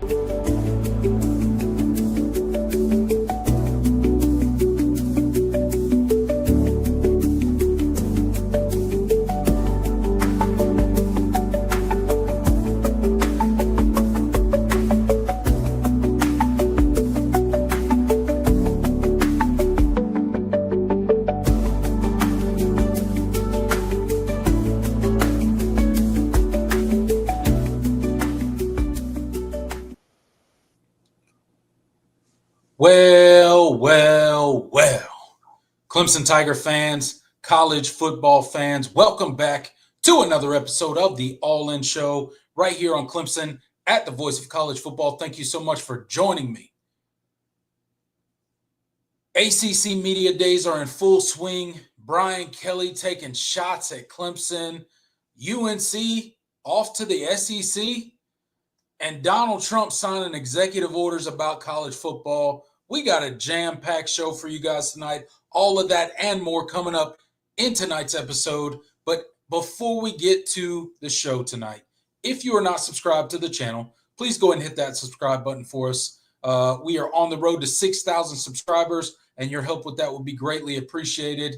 Well. Clemson Tiger fans, college football fans, welcome back to another episode of the All In Show right here on Clemson at the Voice of College Football. Thank you so much for joining me. ACC Media Days are in full swing. Brian Kelly taking shots at Clemson, UNC off to the SEC, and Donald Trump signing executive orders about college football. We got a jam-packed show for you guys tonight. All of that and more coming up in tonight's episode. But before we get to the show tonight, if you are not subscribed to the channel, please go ahead and hit that subscribe button for us. We are on the road to 6,000 subscribers, and your help with that would be greatly appreciated.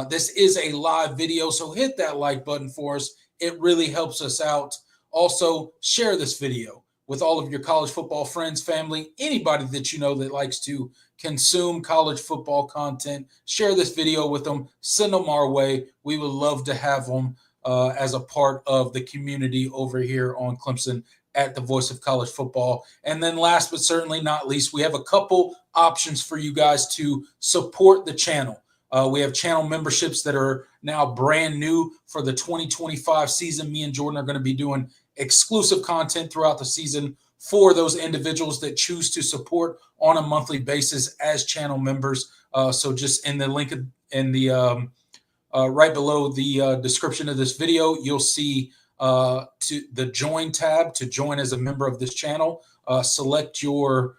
This is a live video, so hit that like button for us. It really helps us out. Also, share this video with all of your college football friends, family, anybody that you know that likes to consume college football content. Share this video with them. Send them our way. We would love to have them as a part of the community over here on Clemson at the Voice of College Football. And then last but certainly not least, we have a couple options for you guys to support the channel. We have channel memberships that are now brand new for the 2025 season. Me and Jordan are going to be doing exclusive content throughout the season for those individuals that choose to support on a monthly basis as channel members. So just in the link in the right below the description of this video, you'll see to the join tab to join as a member of this channel. Select your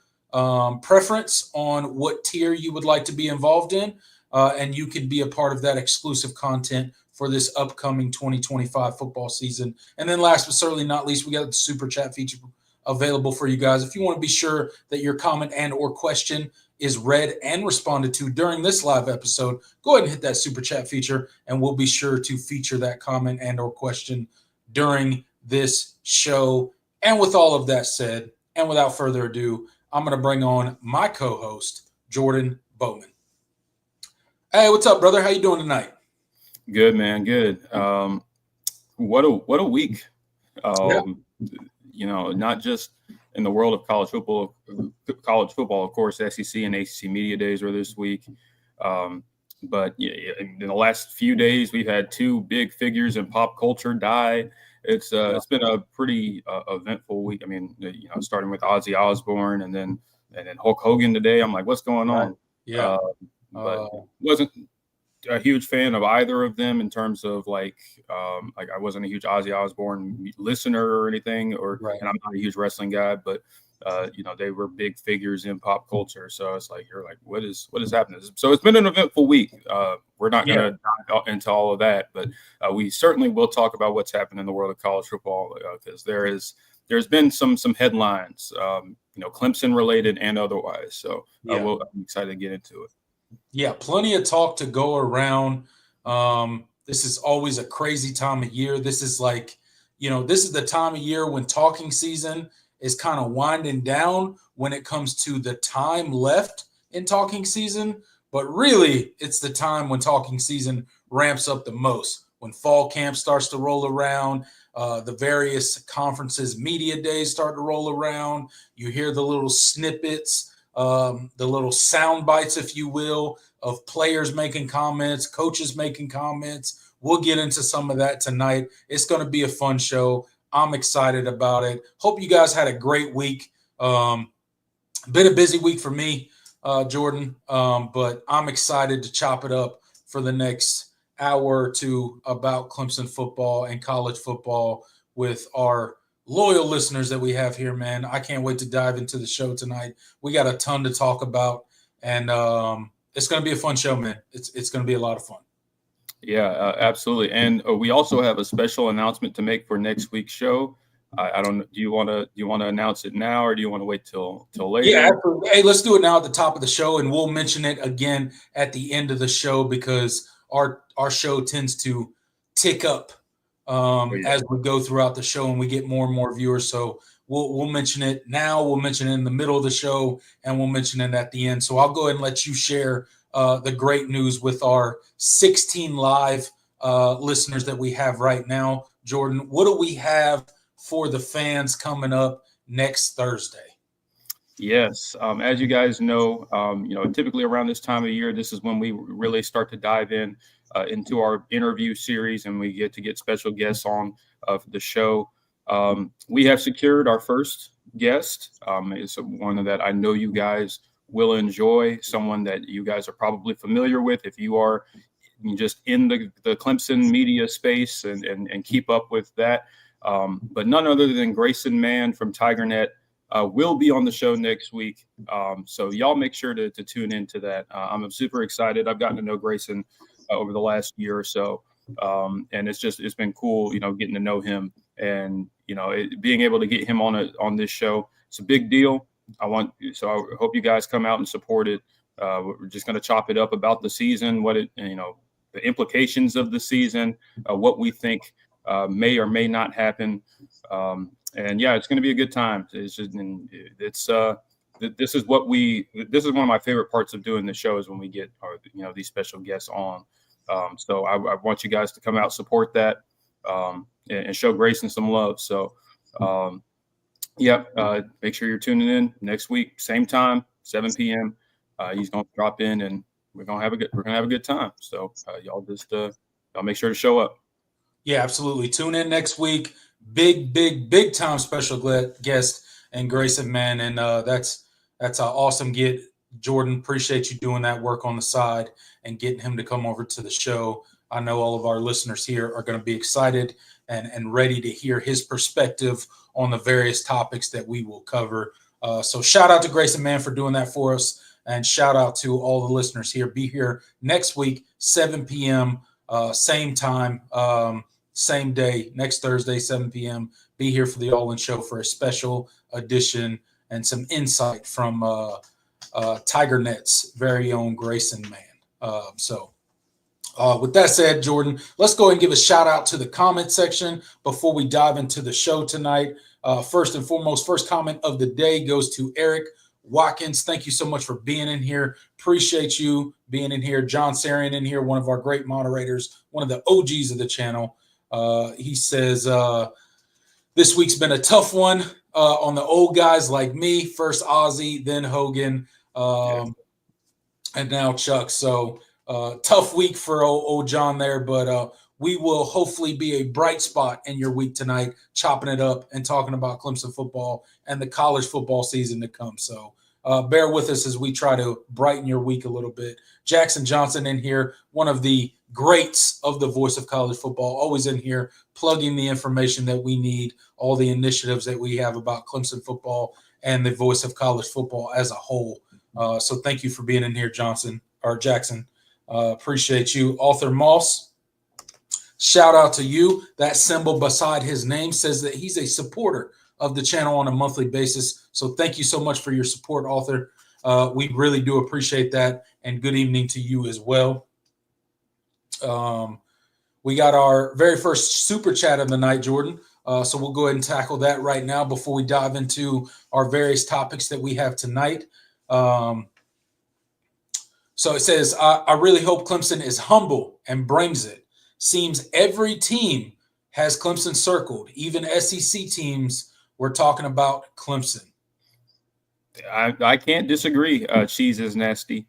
preference on what tier you would like to be involved in. And you can be a part of that exclusive content for this upcoming 2025 football season. And then last but certainly not least, we got the super chat feature available for you guys. If you want to be sure that your comment and or question is read and responded to during this live episode, go ahead and hit that super chat feature, and we'll be sure to feature that comment and or question during this show. And with all of that said, and without further ado, I'm going to bring on my co-host, Jordan Bowman. Hey, what's up, brother? How you doing tonight? Good, man. Good. What a week. You know, not just in the world of college football, of course, SEC and ACC Media Days were this week. But in the last few days, we've had two big figures in pop culture die. It's been a pretty eventful week. I mean, starting with Ozzy Osbourne and then Hulk Hogan today. I'm like, what's going on? Yeah. But wasn't a huge fan of either of them in terms of like I wasn't a huge Ozzy Osbourne listener or anything, and I'm not a huge wrestling guy, but they were big figures in pop culture. So it's like you're like, what is happening? So it's been an eventful week. We're not going to dive into all of that, but we certainly will talk about what's happened in the world of college football because there's been some headlines, Clemson related and otherwise. So I'm excited to get into it. Yeah, plenty of talk to go around. This is always a crazy time of year. This is like, this is the time of year when talking season is kind of winding down when it comes to the time left in talking season. But really, it's the time when talking season ramps up the most. When fall camp starts to roll around, the various conferences, media days start to roll around. You hear the little snippets, the little sound bites, if you will, of players making comments, coaches making comments. We'll get into some of that tonight. It's going to be a fun show. I'm excited about it. Hope you guys had a great week. Been a busy week for me, Jordan, but I'm excited to chop it up for the next hour or two about Clemson football and college football with our loyal listeners that we have here, man. I can't wait to dive into the show tonight. We got a ton to talk about, and it's going to be a fun show, man. It's going to be a lot of fun. Yeah, absolutely. And we also have a special announcement to make for next week's show. I don't know. Do you want to announce it now, or do you want to wait till later? Yeah, absolutely. Hey, let's do it now at the top of the show, and we'll mention it again at the end of the show because our show tends to tick up as we go throughout the show, and we get more and more viewers. So we'll mention it now. We'll mention it in the middle of the show, and we'll mention it at the end. So I'll go ahead and let you share the great news with our 16 live listeners that we have right now. Jordan, what do we have for the fans coming up next Thursday? Yes, as you guys know, typically around this time of year, this is when we really start to dive into our interview series, and we get special guests on for the show. We have secured our first guest. It's one that I know you guys will enjoy, someone that you guys are probably familiar with if you are just in the Clemson media space and keep up with that. But none other than Grayson Mann from TigerNet will be on the show next week. So y'all make sure to tune into that. I'm super excited. I've gotten to know Grayson over the last year or so. And it's been cool, getting to know him and, being able to get him on this show. It's a big deal. I hope you guys come out and support it. We're just going to chop it up about the season, the implications of the season, what we think may or may not happen. And yeah, it's going to be a good time. This is one of my favorite parts of doing the show is when we get these special guests on. So I want you guys to come out, support that, and show Grayson some love. So make sure you're tuning in next week, same time, 7 p.m. He's going to drop in, and we're going to have a good time. So y'all make sure to show up. Yeah, absolutely. Tune in next week. Big time special guest and Grayson, man. And that's an awesome get. Jordan, appreciate you doing that work on the side and getting him to come over to the show. I know all of our listeners here are going to be excited and ready to hear his perspective on the various topics that we will cover. So shout out to Grayson, man, for doing that for us. And shout out to all the listeners here. Be here next week, 7 p.m., same time, same day, next Thursday, 7 p.m. Be here for the All In Show for a special edition and some insight from TigerNet's very own Grayson Man. With that said, Jordan, let's go ahead and give a shout out to the comment section before we dive into the show tonight. First and foremost, first comment of the day goes to Eric Watkins. Thank you so much for being in here. Appreciate you being in here. John Sarian in here, one of our great moderators, one of the OGs of the channel. He says, this week's been a tough one on the old guys like me. First Ozzy, then Hogan, and now Chuck. So tough week for old John there, but we will hopefully be a bright spot in your week tonight, chopping it up and talking about Clemson football and the college football season to come. So bear with us as we try to brighten your week a little bit. Jackson Johnson in here, one of the greats of the voice of college football, always in here plugging the information that we need, all the initiatives that we have about Clemson football and the voice of college football as a whole. So thank you for being in here, Jackson. Appreciate you. Arthur Moss, shout out to you. That symbol beside his name says that he's a supporter of the channel on a monthly basis. So thank you so much for your support, Arthur. We really do appreciate that. And good evening to you as well. We got our very first super chat of the night, Jordan. So we'll go ahead and tackle that right now before we dive into our various topics that we have tonight. So it says, I really hope Clemson is humble and brings it. Seems every team has Clemson circled. Even SEC teams were talking about Clemson. I can't disagree. Cheese is nasty.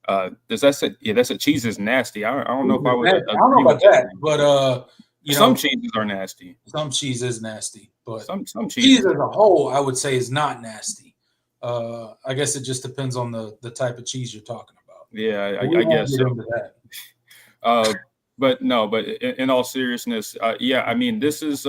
Does that say? Yeah, that's a cheese is nasty. I don't know if I would. I don't know about that, but some cheeses are nasty. Some cheese is nasty, but some cheese as a whole, I would say, is not nasty. I guess it just depends on the type of cheese you're talking about. Yeah, I guess so. But in all seriousness, I mean, this is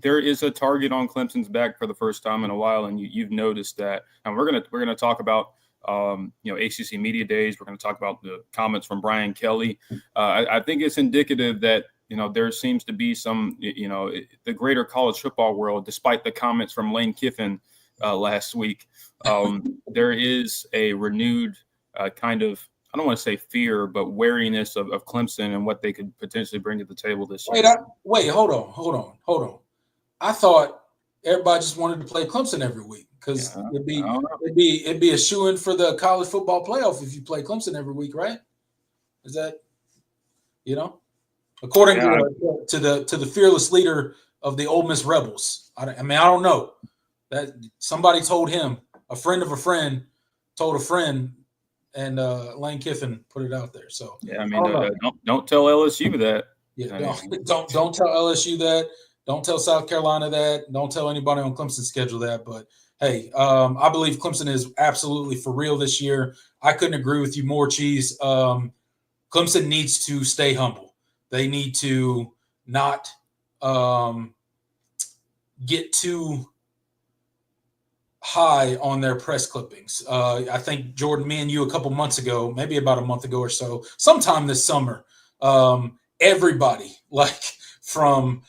there is a target on Clemson's back for the first time in a while, and you've noticed that. And we're gonna talk about ACC Media Days. We're gonna talk about the comments from Brian Kelly. I think it's indicative that there seems to be some, the greater college football world, despite the comments from Lane Kiffin last week, there is a renewed kind of, I don't want to say fear, but wariness of Clemson and what they could potentially bring to the table this year. Wait, hold on. I thought everybody just wanted to play Clemson every week because it'd be a shoo-in for the college football playoff if you play Clemson every week, right? Is that, according to the fearless leader of the Ole Miss Rebels? I don't know. That somebody told him, a friend of a friend told a friend, and Lane Kiffin put it out there. So don't tell LSU that. Yeah, don't tell LSU that. Don't tell South Carolina that. Don't tell anybody on Clemson's schedule that. But hey, I believe Clemson is absolutely for real this year. I couldn't agree with you more, Cheese. Clemson needs to stay humble. They need to not get too high on their press clippings. I think, Jordan, me and you a couple months ago, maybe about a month ago or so, sometime this summer, everybody, like from,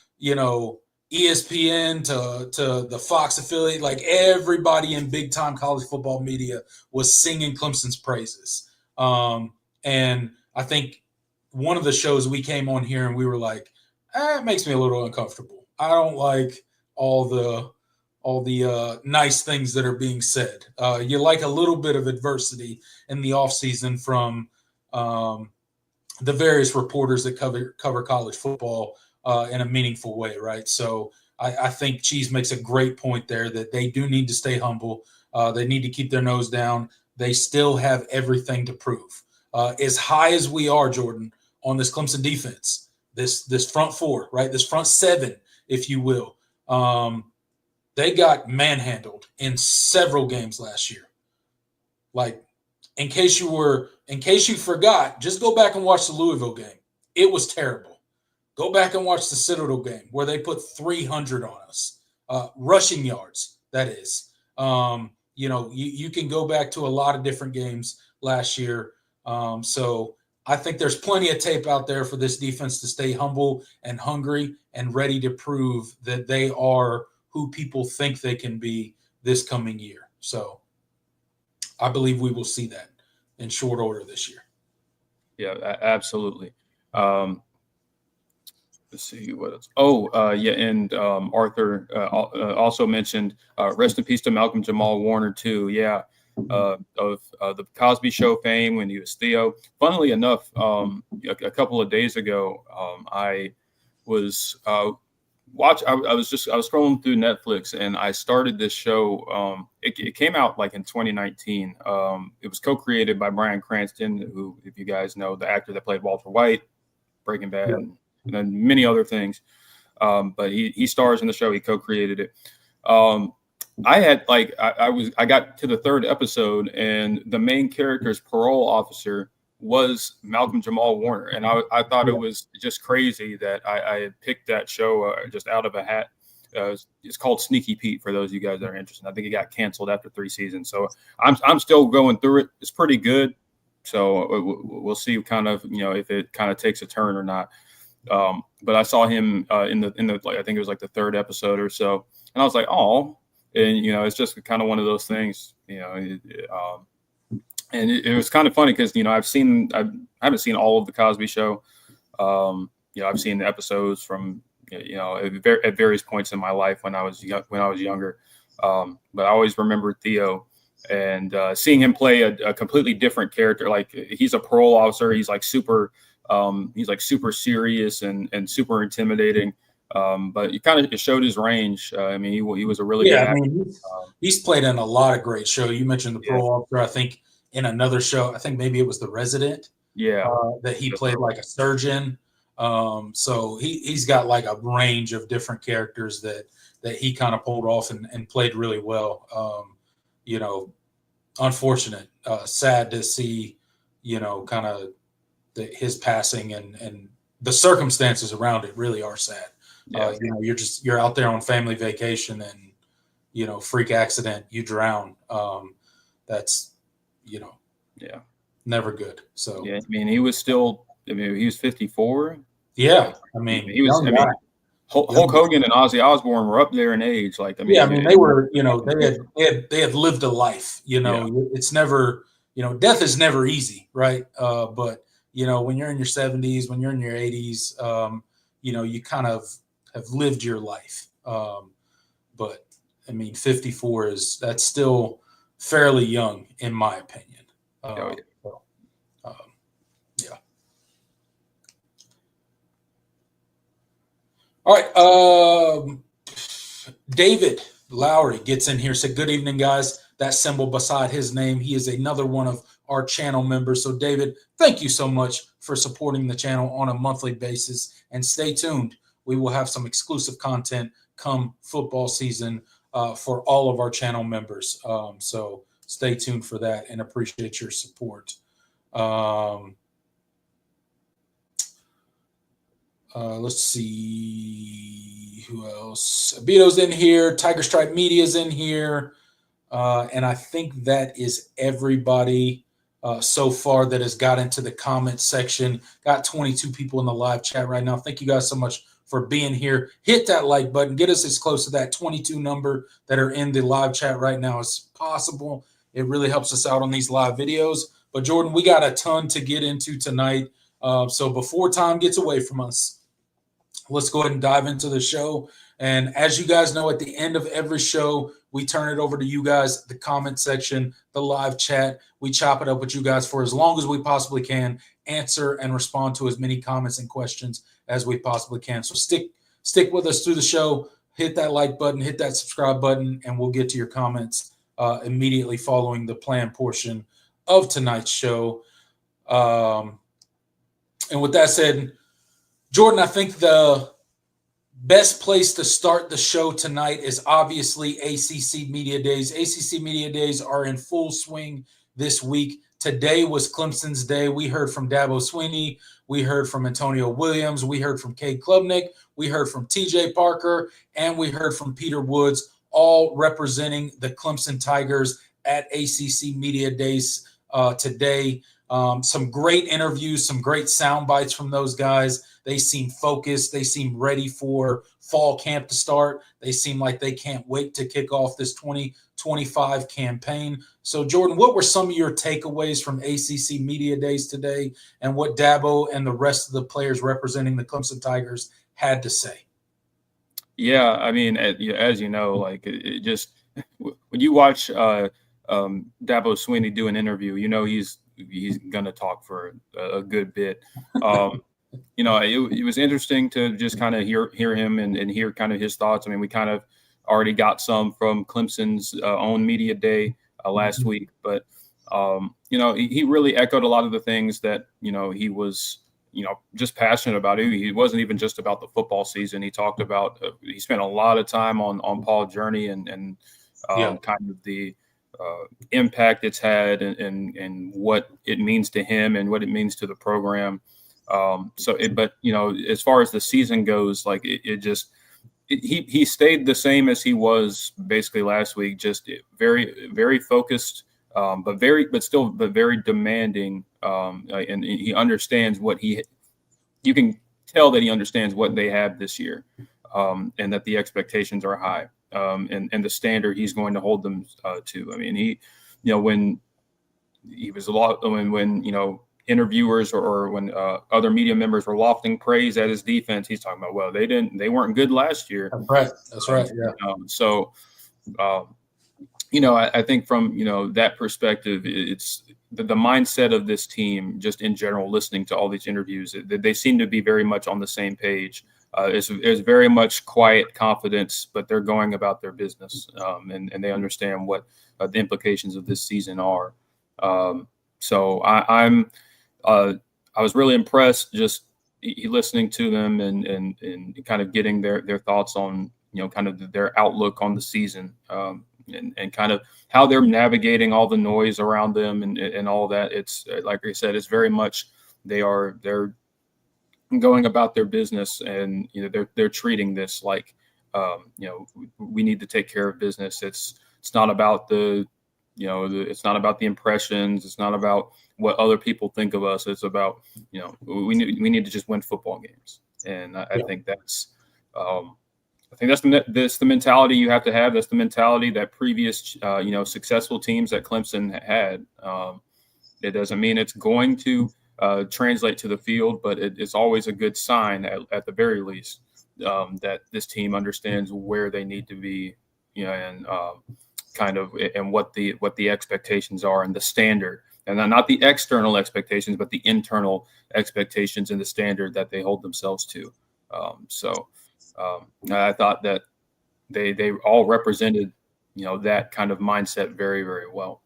ESPN to the Fox affiliate, like everybody in big time college football media was singing Clemson's praises. And I think one of the shows we came on here and we were like, it makes me a little uncomfortable. I don't like all the nice things that are being said. You like a little bit of adversity in the offseason from the various reporters that cover college football in a meaningful way, right? So I think Cheese makes a great point there that they do need to stay humble. They need to keep their nose down. They still have everything to prove. As high as we are, Jordan, on this Clemson defense, this front four, right? This front seven, if you will. They got manhandled in several games last year. Like, in case you forgot, just go back and watch the Louisville game. It was terrible. Go back and watch the Citadel game where they put 300 on us, rushing yards. That is, you can go back to a lot of different games last year. So I think there's plenty of tape out there for this defense to stay humble and hungry and ready to prove that they are who people think they can be this coming year. So I believe we will see that in short order this year. Yeah, absolutely. Let's see what else. And Arthur also mentioned rest in peace to Malcolm Jamal Warner too. Yeah, of the Cosby Show fame when he was Theo. Funnily enough, a couple of days ago, I was I was scrolling through Netflix and I started this show. It came out like in 2019. It was co-created by Bryan Cranston, who, if you guys know, the actor that played Walter White, Breaking Bad, and many other things. But he stars in the show. He co-created it. I got to the third episode and the main character's parole officer was Malcolm Jamal Warner. And I thought it was just crazy that I had picked that show just out of a hat. It's called Sneaky Pete for those of you guys that are interested. I think it got canceled after 3 seasons. So I'm still going through it. It's pretty good. So we'll see kind of, if it kind of takes a turn or not. But I saw him in the I think it was like the third episode or so. And I was like, oh, and, it's just kind of one of those things, and it was kind of funny because, I haven't seen all of the Cosby Show. I've seen the episodes from, at various points in my life when I was younger. But I always remember Theo and seeing him play a completely different character. Like, he's a parole officer. He's like super serious and super intimidating. But it showed his range. He was a really good actor. He's played in a lot of great shows. You mentioned the parole officer. I think in another show, I think maybe it was The Resident. Yeah, that he played like a surgeon. So he's got like a range of different characters that he kind of pulled off and played really well. Unfortunate, sad to see, kind of his passing and the circumstances around it really are sad. Yeah. You're out there on family vacation and, freak accident, you drown. That's, never good. So, yeah, he was 54. Yeah, I mean, he was. young I guy. mean, Hulk Hogan and Ozzy Osbourne were up there in age. Like, I mean, Yeah, I mean, they were, they had lived a life. It's never, death is never easy, right? But when you're in your 70s, when you're in your 80s, you kind of have lived your life. But I mean, 54 that's still fairly young, in my opinion. Yeah. So, yeah. All right. David Lowry gets in here, said, "Good evening, guys." That symbol beside his name, he is another one of our channel members. So, David, thank you so much for supporting the channel on a monthly basis. And stay tuned. We will have some exclusive content come football season for all of our channel members. So stay tuned for that and appreciate your support. Let's see who else. Abito's in here. Tiger Stripe Media's in here. And I think that is everybody so far that has got into the comment section. Got 22 people in the live chat right now. Thank you guys so much for being here. Hit that like button. Get us as close to that 22 number that are in the live chat right now as possible. It really helps us out on these live videos. But Jordan, we got a ton to get into tonight. So before time gets away from us, let's go ahead and dive into the show. And as you guys know, at the end of every show, we turn it over to you guys, the comment section, the live chat. We chop it up with you guys for as long as we possibly can, answer and respond to as many comments and questions as we possibly can. So stick with us through the show. Hit that like button, hit that subscribe button, and we'll get to your comments immediately following the planned portion of tonight's show. And with that said, Jordan, I think the best place to start the show tonight is obviously ACC Media Days. ACC Media Days are in full swing this week. Today was Clemson's day. We heard from Dabo Swinney. We heard from Antonio Williams. We heard from Cade Klubnik. We heard from TJ Parker. And we heard from Peter Woods, all representing the Clemson Tigers at ACC Media Days today. Some great interviews, some great sound bites from those guys. They seem focused. They seem ready for fall camp to start. They seem like they can't wait to kick off this 2025 campaign. So, Jordan, what were some of your takeaways from ACC Media Days today and what Dabo and the rest of the players representing the Clemson Tigers had to say? Yeah, I mean, as you know, like it just when you watch Dabo Swinney do an interview, he's going to talk for a good bit. It was interesting to just kind of hear him and hear kind of his thoughts. I mean, we kind of already got some from Clemson's own media day last week, but he really echoed a lot of the things that he was just passionate about. He wasn't even just about the football season. He talked about he spent a lot of time on Paul's journey and kind of the impact it's had and what it means to him and what it means to the program. But as far as the season goes, like he stayed the same as he was basically last week, just very, very focused, but very demanding. And he understands you can tell that he understands what they have this year, and that the expectations are high, and the standard he's going to hold them to. I mean, when he was when interviewers or when other media members were lofting praise at his defense, he's talking about, well, they weren't good last year. That's right. Yeah. I think from that perspective, it's the mindset of this team just in general. Listening to all these interviews, they seem to be very much on the same page. It's very much quiet confidence, but they're going about their business, and they understand what the implications of this season are. So I was really impressed just listening to them and kind of getting their thoughts on kind of their outlook on the season, and kind of how they're navigating all the noise around them and all that. It's like I said, it's very much they're going about their business, and they're treating this like we need to take care of business. It's not about it's not about the impressions. It's not about what other people think of us. It's about we need to just win football games. And I think that's the mentality you have to have. That's the mentality that previous successful teams that Clemson had. It doesn't mean it's going to translate to the field, but it's always a good sign at the very least that this team understands where they need to be, and and what the expectations are and the standard, and not the external expectations, but the internal expectations and the standard that they hold themselves to. I thought that they all represented, that kind of mindset very, very well.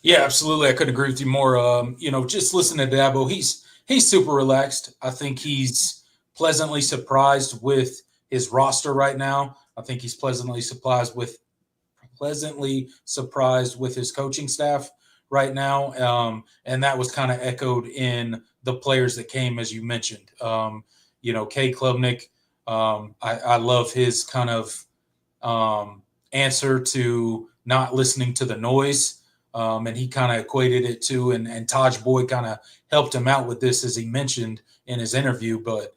Yeah, absolutely. I couldn't agree with you more. Just listening to Dabo, he's super relaxed. I think he's pleasantly surprised with his roster right now. I think he's pleasantly surprised with his coaching staff right now. And that was kind of echoed in the players that came, as you mentioned. Kay Klubnik, I love his kind of answer to not listening to the noise. And he kind of equated it to, and Taj Boyd kind of helped him out with this, as he mentioned in his interview, but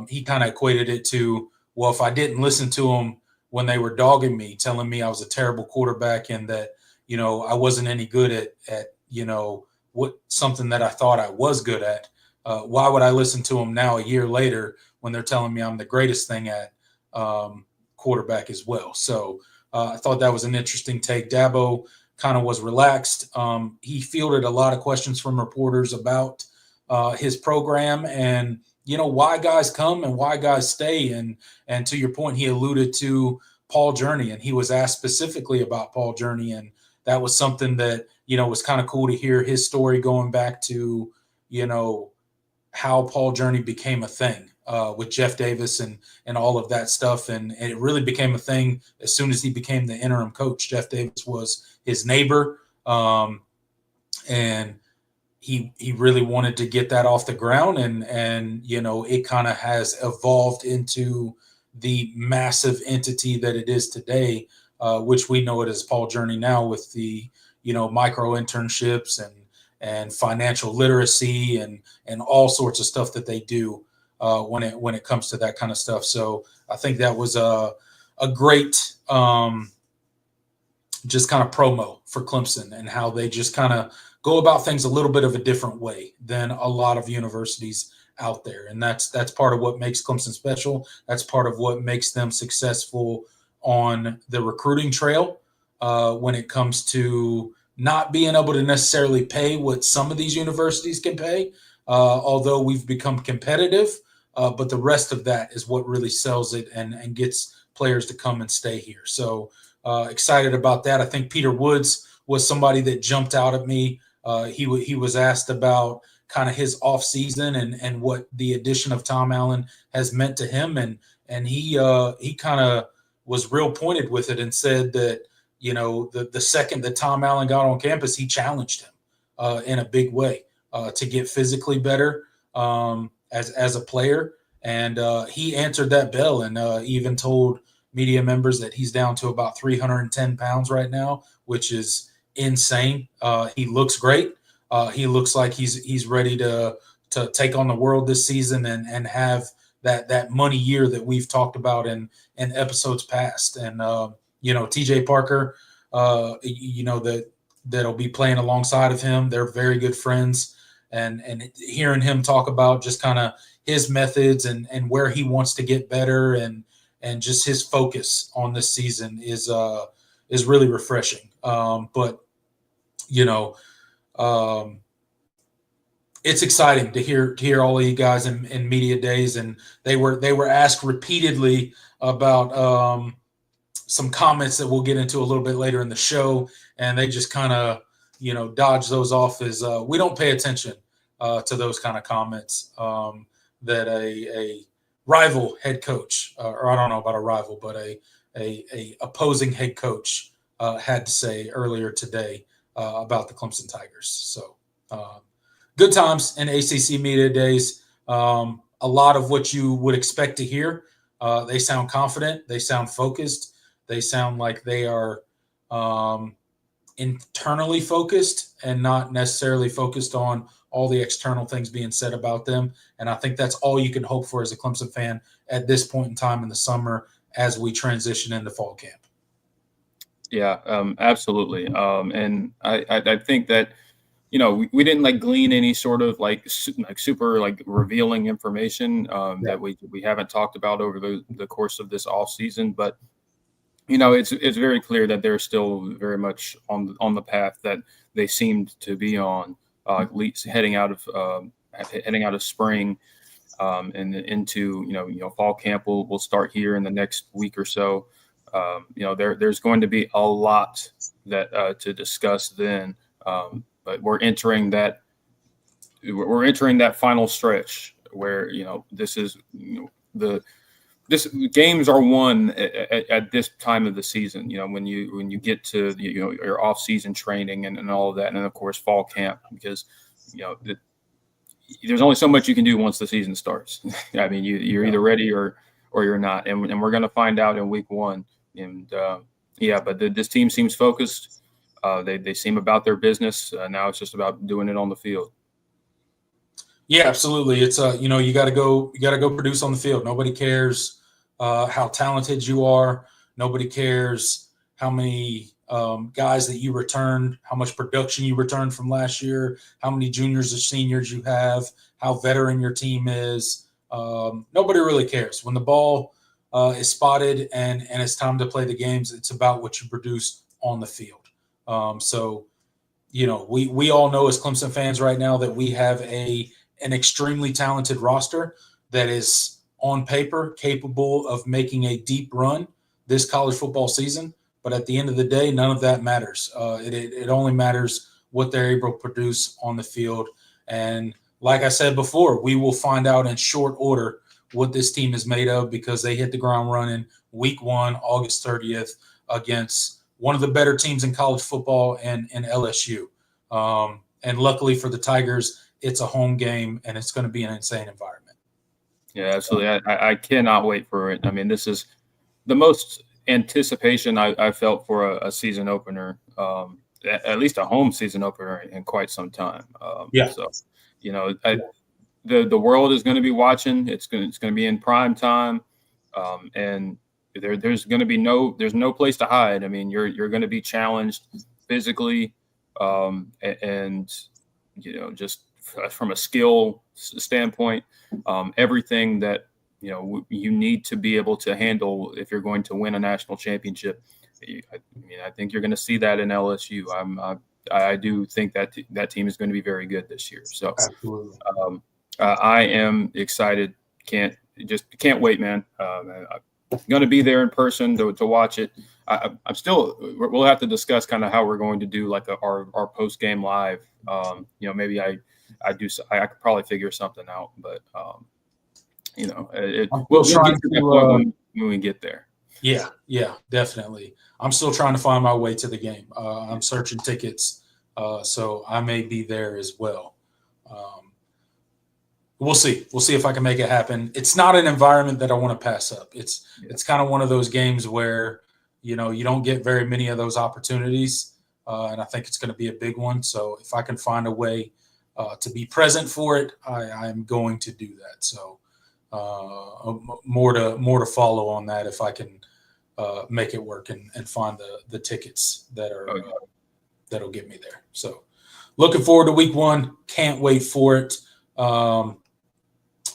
he kind of equated it to, well, if I didn't listen to them when they were dogging me, telling me I was a terrible quarterback and that, I wasn't any good at something that I thought I was good at, why would I listen to them now a year later when they're telling me I'm the greatest thing at quarterback as well? So I thought that was an interesting take. Dabo kind of was relaxed. He fielded a lot of questions from reporters about his program and, why guys come and why guys stay. And to your point, he alluded to Paul Journey, and he was asked specifically about Paul Journey. And that was something that, was kind of cool to hear his story going back to, how Paul Journey became a thing with Jeff Davis and all of that stuff. And it really became a thing as soon as he became the interim coach. Jeff Davis was his neighbor. And he really wanted to get that off the ground. And it kind of has evolved into the massive entity that it is today, which we know it as Paul Journey now, with the, micro internships and financial literacy and all sorts of stuff that they do when it comes to that kind of stuff. So I think that was a great just kind of promo for Clemson and how they just kind of go about things a little bit of a different way than a lot of universities out there. And that's part of what makes Clemson special. That's part of what makes them successful on the recruiting trail when it comes to not being able to necessarily pay what some of these universities can pay, although we've become competitive. But the rest of that is what really sells it and gets players to come and stay here. So excited about that. I think Peter Woods was somebody that jumped out at me. He was asked about kind of his off season and what the addition of Tom Allen has meant to him. And he kind of was real pointed with it and said that, the second that Tom Allen got on campus, he challenged him in a big way to get physically better as a player. And he answered that bell and even told media members that he's down to about 310 pounds right now, which is insane. He looks great. He looks like he's ready to take on the world this season and have that money year that we've talked about in episodes past. And TJ Parker, that'll be playing alongside of him. They're very good friends, and hearing him talk about just kind of his methods and where he wants to get better and just his focus on this season is really refreshing. But it's exciting to hear all of you guys in media days, and they were asked repeatedly about some comments that we'll get into a little bit later in the show, and they just kind of dodge those off as we don't pay attention to those kind of comments that a rival head coach, or I don't know about a rival, but a opposing head coach had to say earlier today about the Clemson Tigers. So good times in ACC Media Days. A lot of what you would expect to hear. They sound confident. They sound focused. They sound like they are internally focused and not necessarily focused on all the external things being said about them. And I think that's all you can hope for as a Clemson fan at this point in time in the summer as we transition into fall camp. Yeah, absolutely. And I think that, we didn't like glean any sort of like super like revealing information that we haven't talked about over the course of this off season. But, it's very clear that they're still very much on the path that they seemed to be on, at least heading out of spring and into, fall camp will start here in the next week or so. There's going to be a lot that to discuss then, but we're entering that final stretch where this is this games are won at this time of the season. When you get to your off season training and all of that, and then of course fall camp, because there's only so much you can do once the season starts. I mean, you're either ready or you're not, and we're going to find out in week 1. And but this team seems focused. They seem about their business. Now it's just about doing it on the field. Yeah, absolutely. It's you got to go produce on the field. Nobody cares how talented you are. Nobody cares how many guys that you returned, how much production you returned from last year, how many juniors or seniors you have, how veteran your team is. Nobody really cares. When the ball is spotted and it's time to play the games, it's about what you produce on the field. So, we all know as Clemson fans right now that we have an extremely talented roster that is on paper capable of making a deep run this college football season. But at the end of the day, none of that matters. It only matters what they're able to produce on the field. And like I said before, we will find out in short order what this team is made of, because they hit the ground running week 1, August 30th, against one of the better teams in college football and LSU. And luckily for the Tigers, it's a home game and it's going to be an insane environment. Yeah, absolutely. I cannot wait for it. I mean, this is the most anticipation I felt for a season opener, at least a home season opener in quite some time. So, the world is going to be watching. It's going to be in prime time, and there's going to be there's no place to hide. I mean, you're going to be challenged physically, and just from a skill standpoint, everything that you need to be able to handle if you're going to win a national championship. I think you're going to see that in LSU. I do think that team is going to be very good this year. So, absolutely. I am excited. Can't wait, man. I'm going to be there in person to watch it. I'm still. We'll have to discuss kind of how we're going to do like our post game live. Maybe I could probably figure something out, but we'll get to that point when we get there. Yeah, definitely. I'm still trying to find my way to the game. I'm searching tickets, so I may be there as well. We'll see. We'll see if I can make it happen. It's not an environment that I want to pass up. It's kind of one of those games where, you don't get very many of those opportunities, and I think it's going to be a big one. So if I can find a way to be present for it, I'm going to do that. So more to follow on that if I can make it work and find the tickets that are that'll get me there. So looking forward to week 1. Can't wait for it.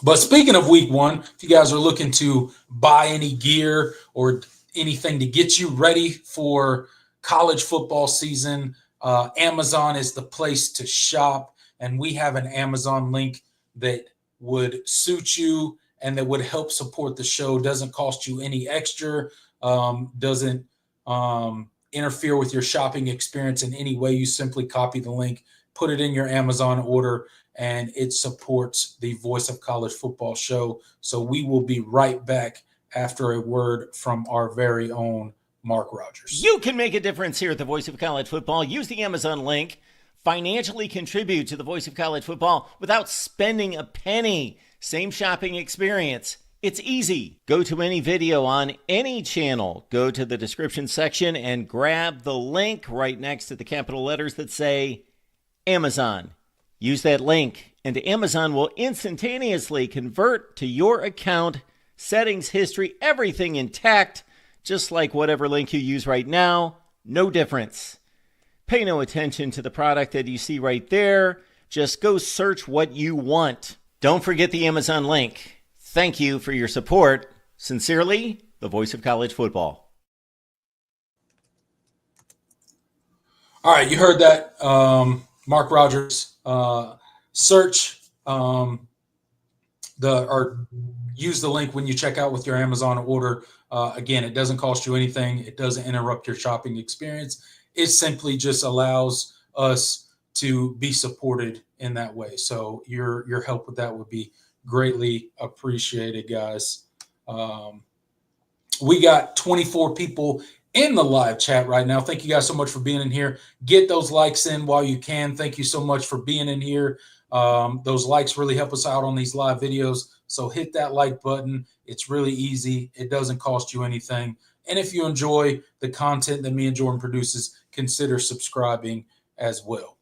But speaking of week 1, if you guys are looking to buy any gear or anything to get you ready for college football season, Amazon is the place to shop. And we have an Amazon link that would suit you and that would help support the show. Doesn't cost you any extra, doesn't interfere with your shopping experience in any way. You simply copy the link, put it in your Amazon order, and it supports the Voice of College Football show. So we will be right back after a word from our very own Mark Rogers. You can make a difference here at the Voice of College Football. Use the Amazon link. Financially contribute to the Voice of College Football without spending a penny. Same shopping experience. It's easy. Go to any video on any channel. Go to the description section and grab the link right next to the capital letters that say Amazon. Use that link, and Amazon will instantaneously convert to your account, settings, history, everything intact, just like whatever link you use right now. No difference. Pay no attention to the product that you see right there. Just go search what you want. Don't forget the Amazon link. Thank you for your support. Sincerely, the voice of college football. All right, you heard that. Mark Rogers, search or use the link when you check out with your Amazon order. Again, it doesn't cost you anything. It doesn't interrupt your shopping experience. It simply just allows us to be supported in that way. So your help with that would be greatly appreciated, guys. We got 24 people in the live chat right now. Thank you guys so much for being in here. Get those likes in while you can. Thank you so much for being in here. Those likes really help us out on these live videos. So hit that like button. It's really easy. It doesn't cost you anything. And if you enjoy the content that me and Jordan produces, consider subscribing as well.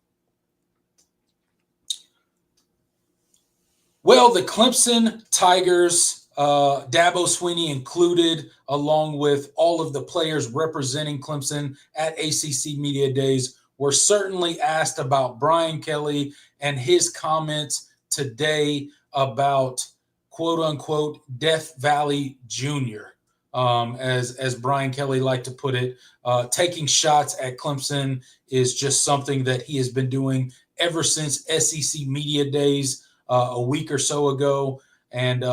Well, the Clemson Tigers, Dabo Swinney included, along with all of the players representing Clemson at ACC Media Days, were certainly asked about Brian Kelly and his comments today about quote-unquote Death Valley Jr., as Brian Kelly liked to put it. Taking shots at Clemson is just something that he has been doing ever since SEC Media Days a week or so ago. And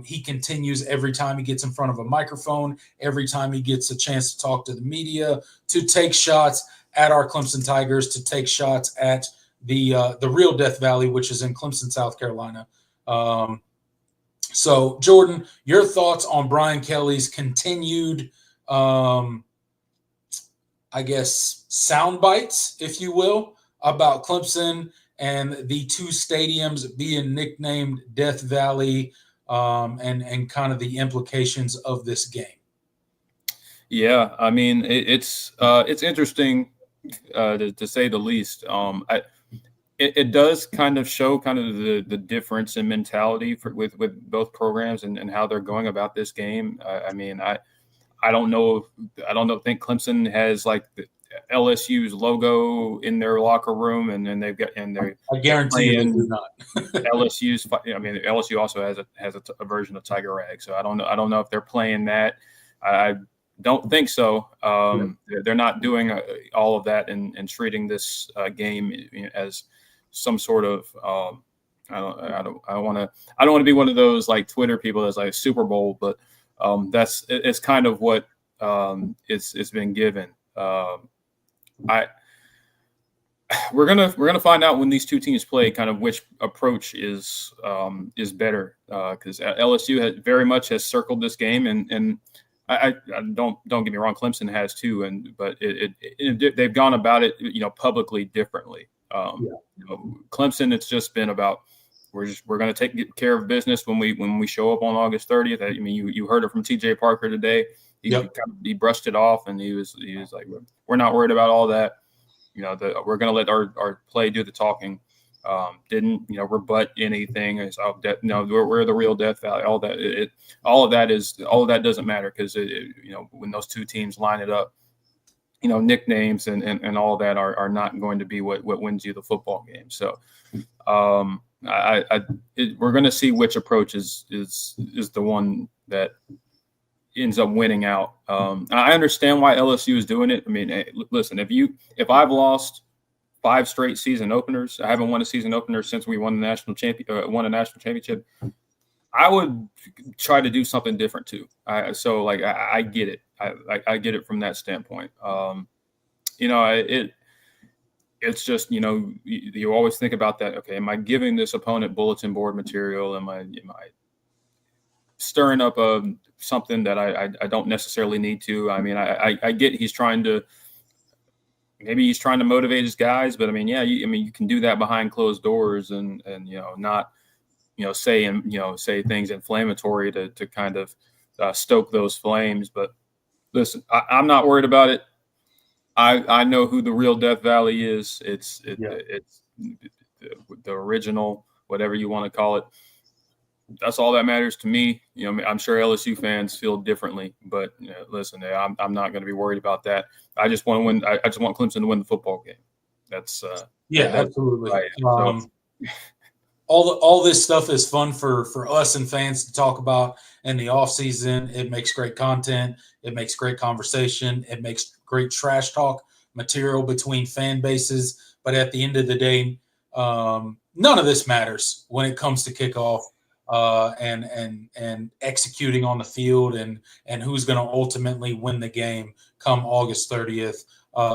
he continues every time he gets in front of a microphone, every time he gets a chance to talk to the media, to take shots at our Clemson Tigers, to take shots at the real Death Valley, which is in Clemson, South Carolina. So, Jordan, your thoughts on Brian Kelly's continued, I guess, sound bites, if you will, about Clemson and the two stadiums being nicknamed Death Valley, and kind of the implications of this game. Yeah, I mean, it's interesting to say the least. It does kind of show kind of the difference in mentality with both programs and how they're going about this game. I mean, I don't think Clemson has like the LSU's logo in their locker room, and then they've got, and they're, I guarantee you they do not. LSU's. I mean, LSU also has a version of Tiger Rag, so I don't know if they're playing that. I don't think so. They're not doing all of that and treating this game as some sort of. I don't want to be one of those like Twitter people that's like Super Bowl, but it's kind of what it's been given. We're gonna find out when these two teams play kind of which approach is better, because LSU very much has circled this game, and I don't get me wrong, Clemson has too, but they've gone about it publicly differently. Clemson, it's just been about we're going to take care of business when we show up on August 30th. I mean, you heard it from TJ Parker today. He brushed it off, and he was like, we're not worried about all that. We're going to let our play do the talking. Didn't rebut anything. We're the real Death Valley. All of that doesn't matter, because when those two teams line it up, nicknames and all of that are not going to be what wins you the football game. So we're going to see which approach is the one that ends up winning out. I understand why LSU is doing it. I mean, hey, listen, if I've lost 5 straight season openers, I haven't won a season opener since we won a national championship. I would try to do something different too. I get it. I get it from that standpoint. It's just, you always think about that. Okay, am I giving this opponent bulletin board material? Am I stirring up something that I don't necessarily need to? I mean, I get he's trying to motivate his guys, but I mean, you can do that behind closed doors and not say things inflammatory to kind of stoke those flames. But listen, I'm not worried about it. I know who the real Death Valley is. the original, whatever you want to call it. That's all that matters to me. I'm sure LSU fans feel differently, but listen, I'm not going to be worried about that. I just want to win. I just want Clemson to win the football game. That's absolutely. So, all this stuff is fun for us and fans to talk about in the off season. It makes great content. It makes great conversation. It makes great trash talk material between fan bases. But at the end of the day, none of this matters when it comes to kickoff and executing on the field and who's going to ultimately win the game come August 30th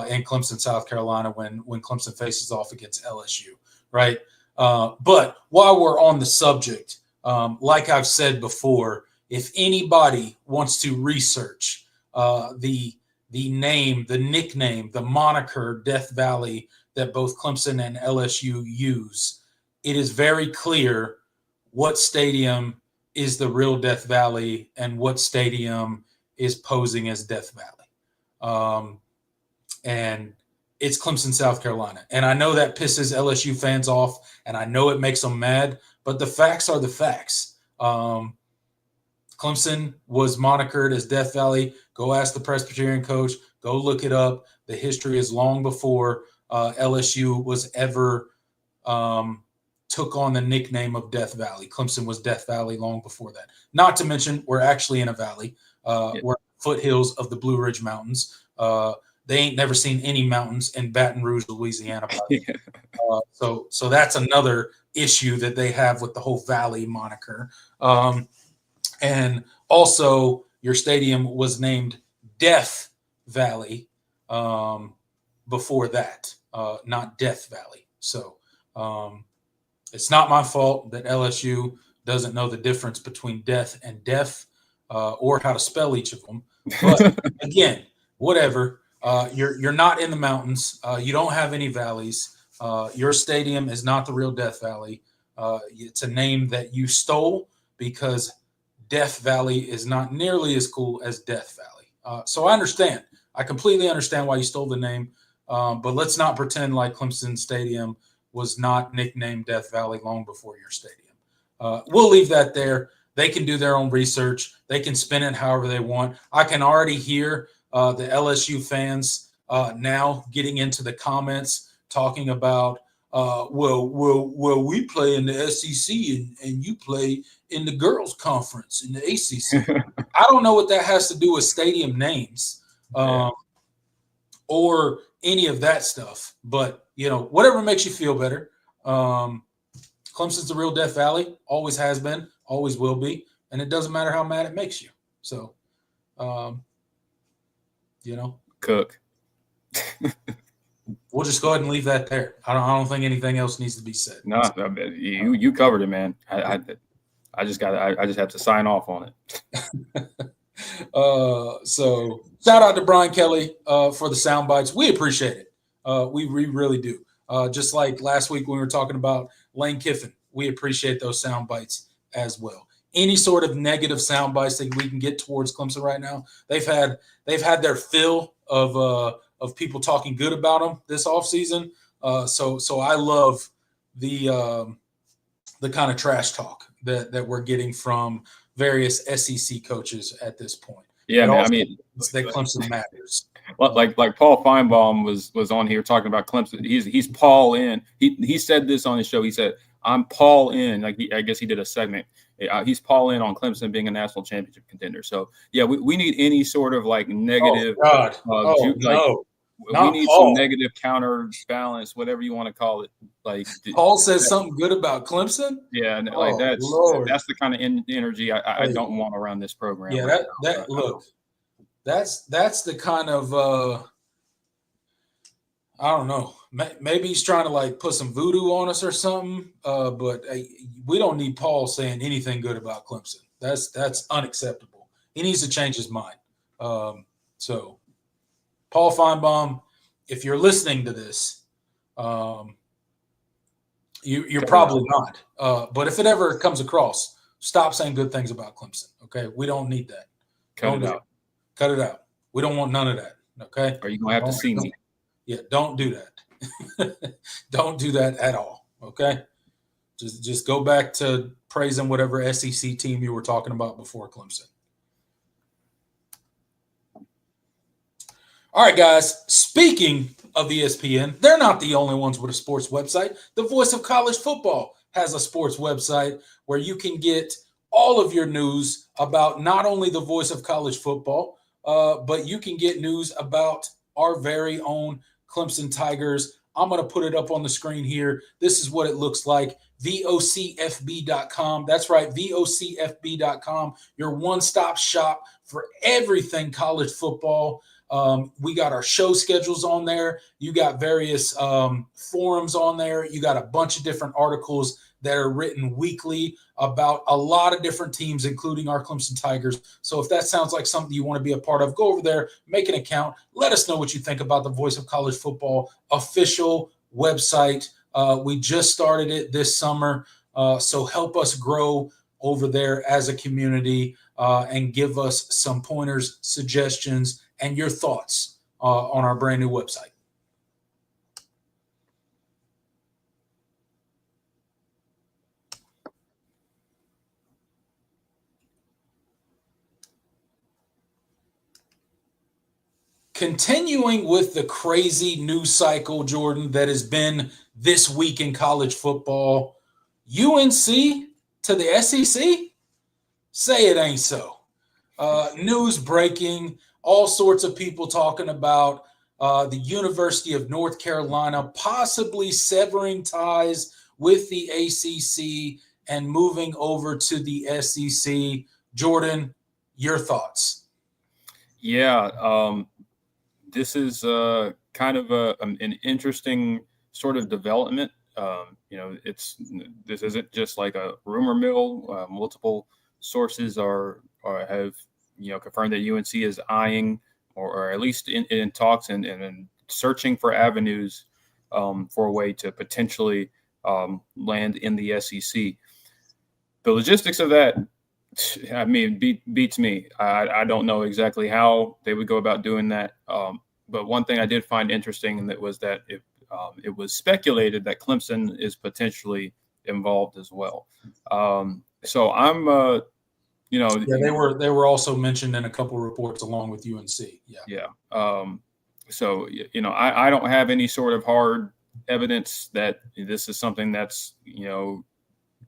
in Clemson, South Carolina, when Clemson faces off against LSU, right? But while we're on the subject, like I've said before, if anybody wants to research the name, the nickname, the moniker Death Valley that both Clemson and LSU use, it is very clear what stadium is the real Death Valley and what stadium is posing as Death Valley. And it's Clemson, South Carolina. And I know that pisses LSU fans off, and I know it makes them mad, but the facts are the facts. Clemson was monikered as Death Valley. Go ask the Presbyterian coach. Go look it up. The history is long before LSU was ever took on the nickname of Death Valley. Clemson was Death Valley long before that. Not to mention, we're actually in a valley. We're foothills of the Blue Ridge Mountains. They ain't never seen any mountains in Baton Rouge, Louisiana. So that's another issue that they have with the whole valley moniker. And also, your stadium was named Death Valley before that, not Death Valley. So it's not my fault that LSU doesn't know the difference between death and deaf or how to spell each of them. But again, whatever. You're not in the mountains. You don't have any valleys. Your stadium is not the real Death Valley. It's a name that you stole because Death Valley is not nearly as cool as Death Valley. So I understand. I completely understand why you stole the name. But let's not pretend like Clemson Stadium was not nicknamed Death Valley long before your stadium. We'll leave that there. They can do their own research. They can spin it however they want. I can already hear the LSU fans now getting into the comments talking about, well, we play in the SEC and you play in the girls' conference in the ACC. I don't know what that has to do with stadium names or any of that stuff. But, whatever makes you feel better. Clemson's the real Death Valley, always has been, always will be, and it doesn't matter how mad it makes you. So, Cook. We'll just go ahead and leave that there. I don't think anything else needs to be said. No, you covered it, man. I just have to sign off on it. So shout out to Brian Kelly for the sound bites. We appreciate it. We really do. Just like last week when we were talking about Lane Kiffin, we appreciate those sound bites as well. Any sort of negative sound bites that we can get towards Clemson right now, they've had their fill of people talking good about them this offseason. So I love the kind of trash talk that we're getting from various SEC coaches at this point. Yeah, man, that Clemson matters. Like Paul Feinbaum was on here talking about Clemson. He's Paul in. He said this on his show. He said, "I'm Paul in." I guess he did a segment. He's Paul in on Clemson being a national championship contender. So yeah, we need any sort of like negative. Oh God! No. We need some negative counterbalance, whatever you want to call it. Like Paul says something good about Clemson. Yeah, and that's the kind of energy I don't want around this program. Yeah, right that's the kind of I don't know. Maybe he's trying to like put some voodoo on us or something. But we don't need Paul saying anything good about Clemson. That's unacceptable. He needs to change his mind. So. Paul Feinbaum, if you're listening to this, you're probably not. But if it ever comes across, stop saying good things about Clemson. Okay, we don't need that. Cut it out. We don't want none of that. Okay. Are you gonna have to see me? Yeah, don't do that. Don't do that at all. Okay. Just go back to praising whatever SEC team you were talking about before Clemson. All right, guys. Speaking of ESPN, they're not the only ones with a sports website. The Voice of College Football has a sports website where you can get all of your news about not only the Voice of College Football, but you can get news about our very own Clemson Tigers. I'm going to put it up on the screen here. This is what it looks like. VOCFB.com. That's right, VOCFB.com. Your one-stop shop for everything college football. We got our show schedules on there. You got various forums on there. You got a bunch of different articles that are written weekly about a lot of different teams, including our Clemson Tigers. So if that sounds like something you want to be a part of, go over there, make an account. Let us know what you think about the Voice of College Football official website. We just started it this summer. So help us grow over there as a community and give us some pointers, suggestions, and your thoughts on our brand new website. Continuing with the crazy news cycle, Jordan, that has been this week in college football, UNC to the SEC? Say it ain't so. News breaking, all sorts of people talking about the University of North Carolina possibly severing ties with the ACC and moving over to the SEC. Jordan, your thoughts? Yeah, this is kind of an interesting sort of development. This isn't just like a rumor mill. Multiple sources have confirmed that UNC is eyeing or at least in talks and searching for avenues for a way to potentially land in the SEC. The logistics of that, I mean, beats me. I don't know exactly how they would go about doing that. But one thing I did find interesting was that it was speculated that Clemson is potentially involved as well. So I'm, yeah, they were also mentioned in a couple of reports along with UNC. Yeah. So I don't have any sort of hard evidence that this is something that's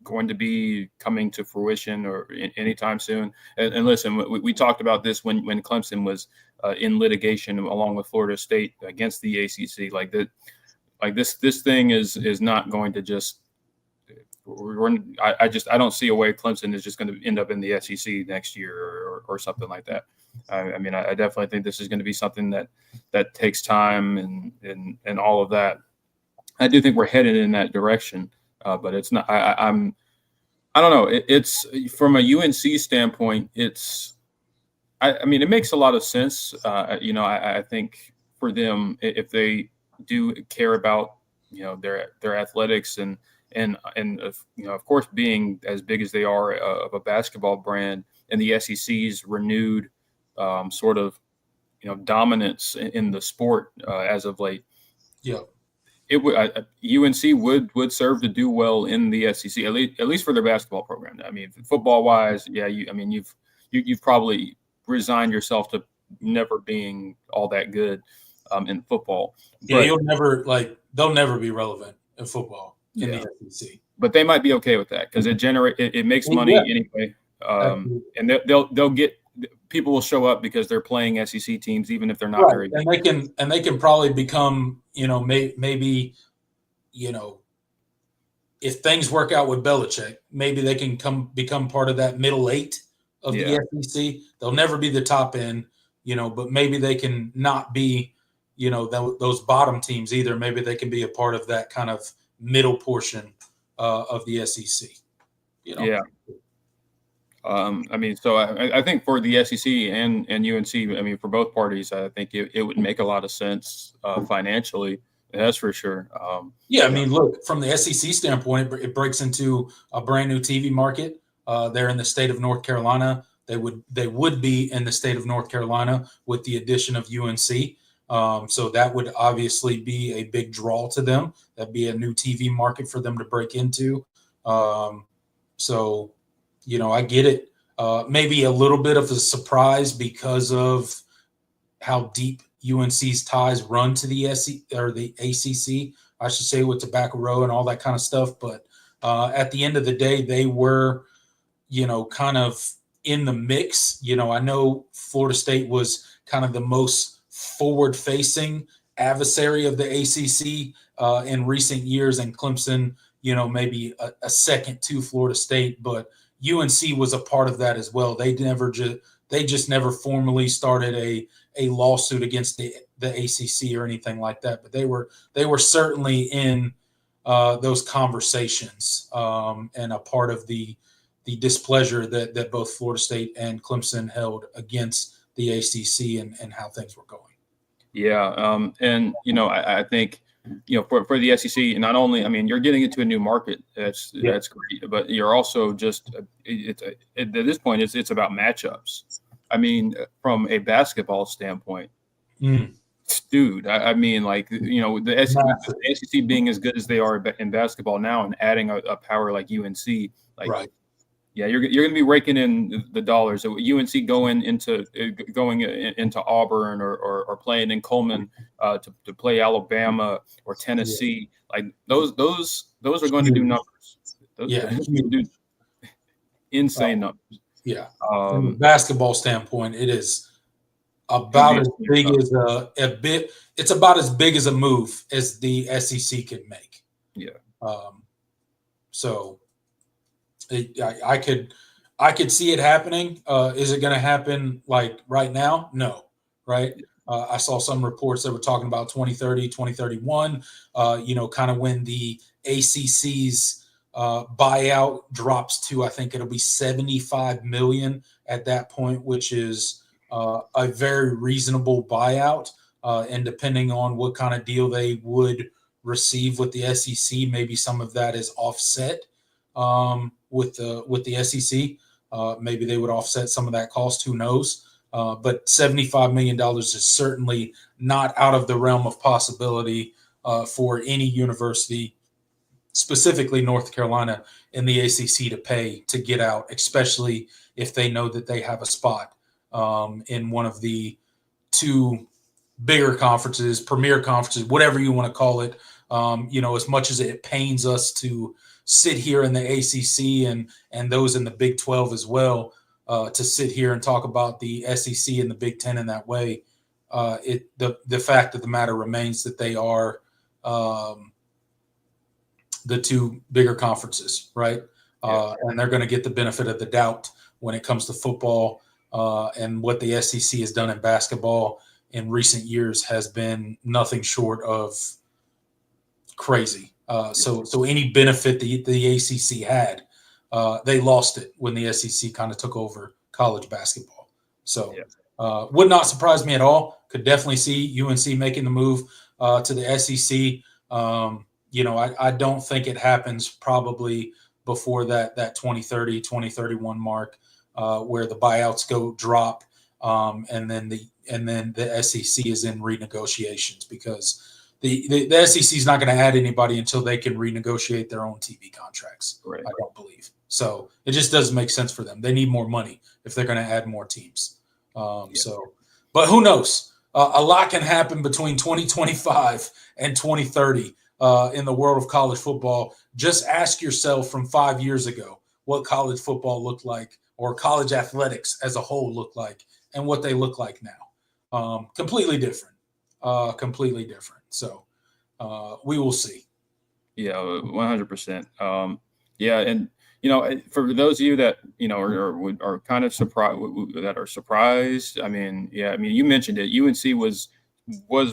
going to be coming to fruition or anytime soon. And listen, we talked about this when Clemson was in litigation along with Florida State against the ACC. This thing is not going to just. I don't see a way Clemson is just going to end up in the SEC next year or something like that. I mean, I definitely think this is going to be something that takes time and all of that. I do think we're headed in that direction. But it's not. I don't know. It's from a UNC standpoint. I mean, it makes a lot of sense. I think for them, if they do care about their athletics and of course being as big as they are of a basketball brand and the SEC's renewed sort of dominance in the sport as of late. Yeah. It would UNC would serve to do well in the SEC at least for their basketball program. I mean, football wise, yeah. You've probably resigned yourself to never being all that good in football. Yeah, they'll never be relevant in football in the SEC. But they might be okay with that because it makes money anyway, and they'll get. People will show up because they're playing SEC teams, even if they're not very good. And they can probably become, maybe, if things work out with Belichick, maybe they can become part of that middle eight of the SEC. They'll never be the top end, but maybe they can not be, those bottom teams either. Maybe they can be a part of that kind of middle portion of the SEC. Yeah. I mean, so I think for the SEC and UNC, I mean, for both parties, I think it would make a lot of sense financially. That's for sure. I mean, look, from the SEC standpoint, it breaks into a brand new TV market. They're in the state of North Carolina. They would be in the state of North Carolina with the addition of UNC. So that would obviously be a big draw to them. That'd be a new TV market for them to break into. So, I get it. Maybe a little bit of a surprise because of how deep UNC's ties run to the the ACC, I should say, with Tobacco Row and all that kind of stuff. But at the end of the day, they were, kind of in the mix. I know Florida State was kind of the most forward-facing adversary of the ACC in recent years, and Clemson, maybe a second to Florida State, but UNC was a part of that as well. They just never formally started a lawsuit against the ACC or anything like that, but they were certainly in those conversations and a part of the displeasure that both Florida State and Clemson held against the ACC and how things were going. Yeah, and I think for the SEC, not only, I mean, you're getting into a new market. That's great, but you're also just at this point it's about matchups. I mean, from a basketball standpoint, dude, I mean, like, the SEC being as good as they are in basketball now, and adding a power like UNC, like, right. Yeah, you're going to be raking in the dollars. So UNC going into Auburn or playing in Coleman to play Alabama or Tennessee, like those are going to do numbers. Do insane numbers. Yeah, from a basketball standpoint, it is about as big as It's about as big as a move as the SEC can make. Yeah. So. I could see it happening. Is it going to happen like right now? No, right? I saw some reports that were talking about 2030, 2031, kind of when the ACC's buyout drops to, I think it'll be 75 million at that point, which is a very reasonable buyout. And depending on what kind of deal they would receive with the SEC, maybe some of that is offset. With the SEC, maybe they would offset some of that cost. Who knows? But $75 million is certainly not out of the realm of possibility for any university, specifically North Carolina in the ACC, to pay to get out, especially if they know that they have a spot in one of the two bigger conferences, premier conferences, whatever you want to call it. As much as it pains us to sit here in the ACC and those in the Big 12 as well, to sit here and talk about the SEC and the Big 10 in that way. The fact of the matter remains that they are the two bigger conferences, right? And they're going to get the benefit of the doubt when it comes to football. And what the SEC has done in basketball in recent years has been nothing short of crazy. So any benefit the ACC had, they lost it when the SEC kind of took over college basketball. So would not surprise me at all. Could definitely see UNC making the move to the SEC. I don't think it happens probably before that 2030, 2031 mark, where the buyouts drop, and then the SEC is in renegotiations, because the SEC is not going to add anybody until they can renegotiate their own TV contracts. Right. I don't believe. So it just doesn't make sense for them. They need more money if they're going to add more teams. But who knows? A lot can happen between 2025 and 2030 in the world of college football. Just ask yourself from 5 years ago what college football looked like, or college athletics as a whole looked like, and what they look like now. Completely different. Completely different. So we will see. Yeah, 100%. And for those of you that are kind of surprised, I mean, you mentioned it. UNC was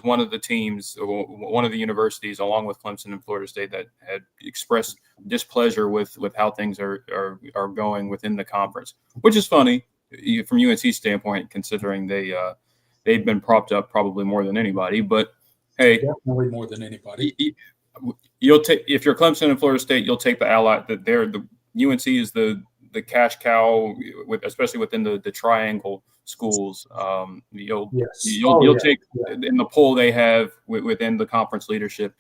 one of the teams, one of the universities, along with Clemson and Florida State, that had expressed displeasure with how things are going within the conference, which is funny from UNC's standpoint, considering they've been propped up probably more than anybody. But hey, definitely more than anybody. You'll take, if you're Clemson and Florida State, you'll take the ally that the UNC is the the cash cow, especially within the triangle schools. You'll take in the poll they have within the conference leadership.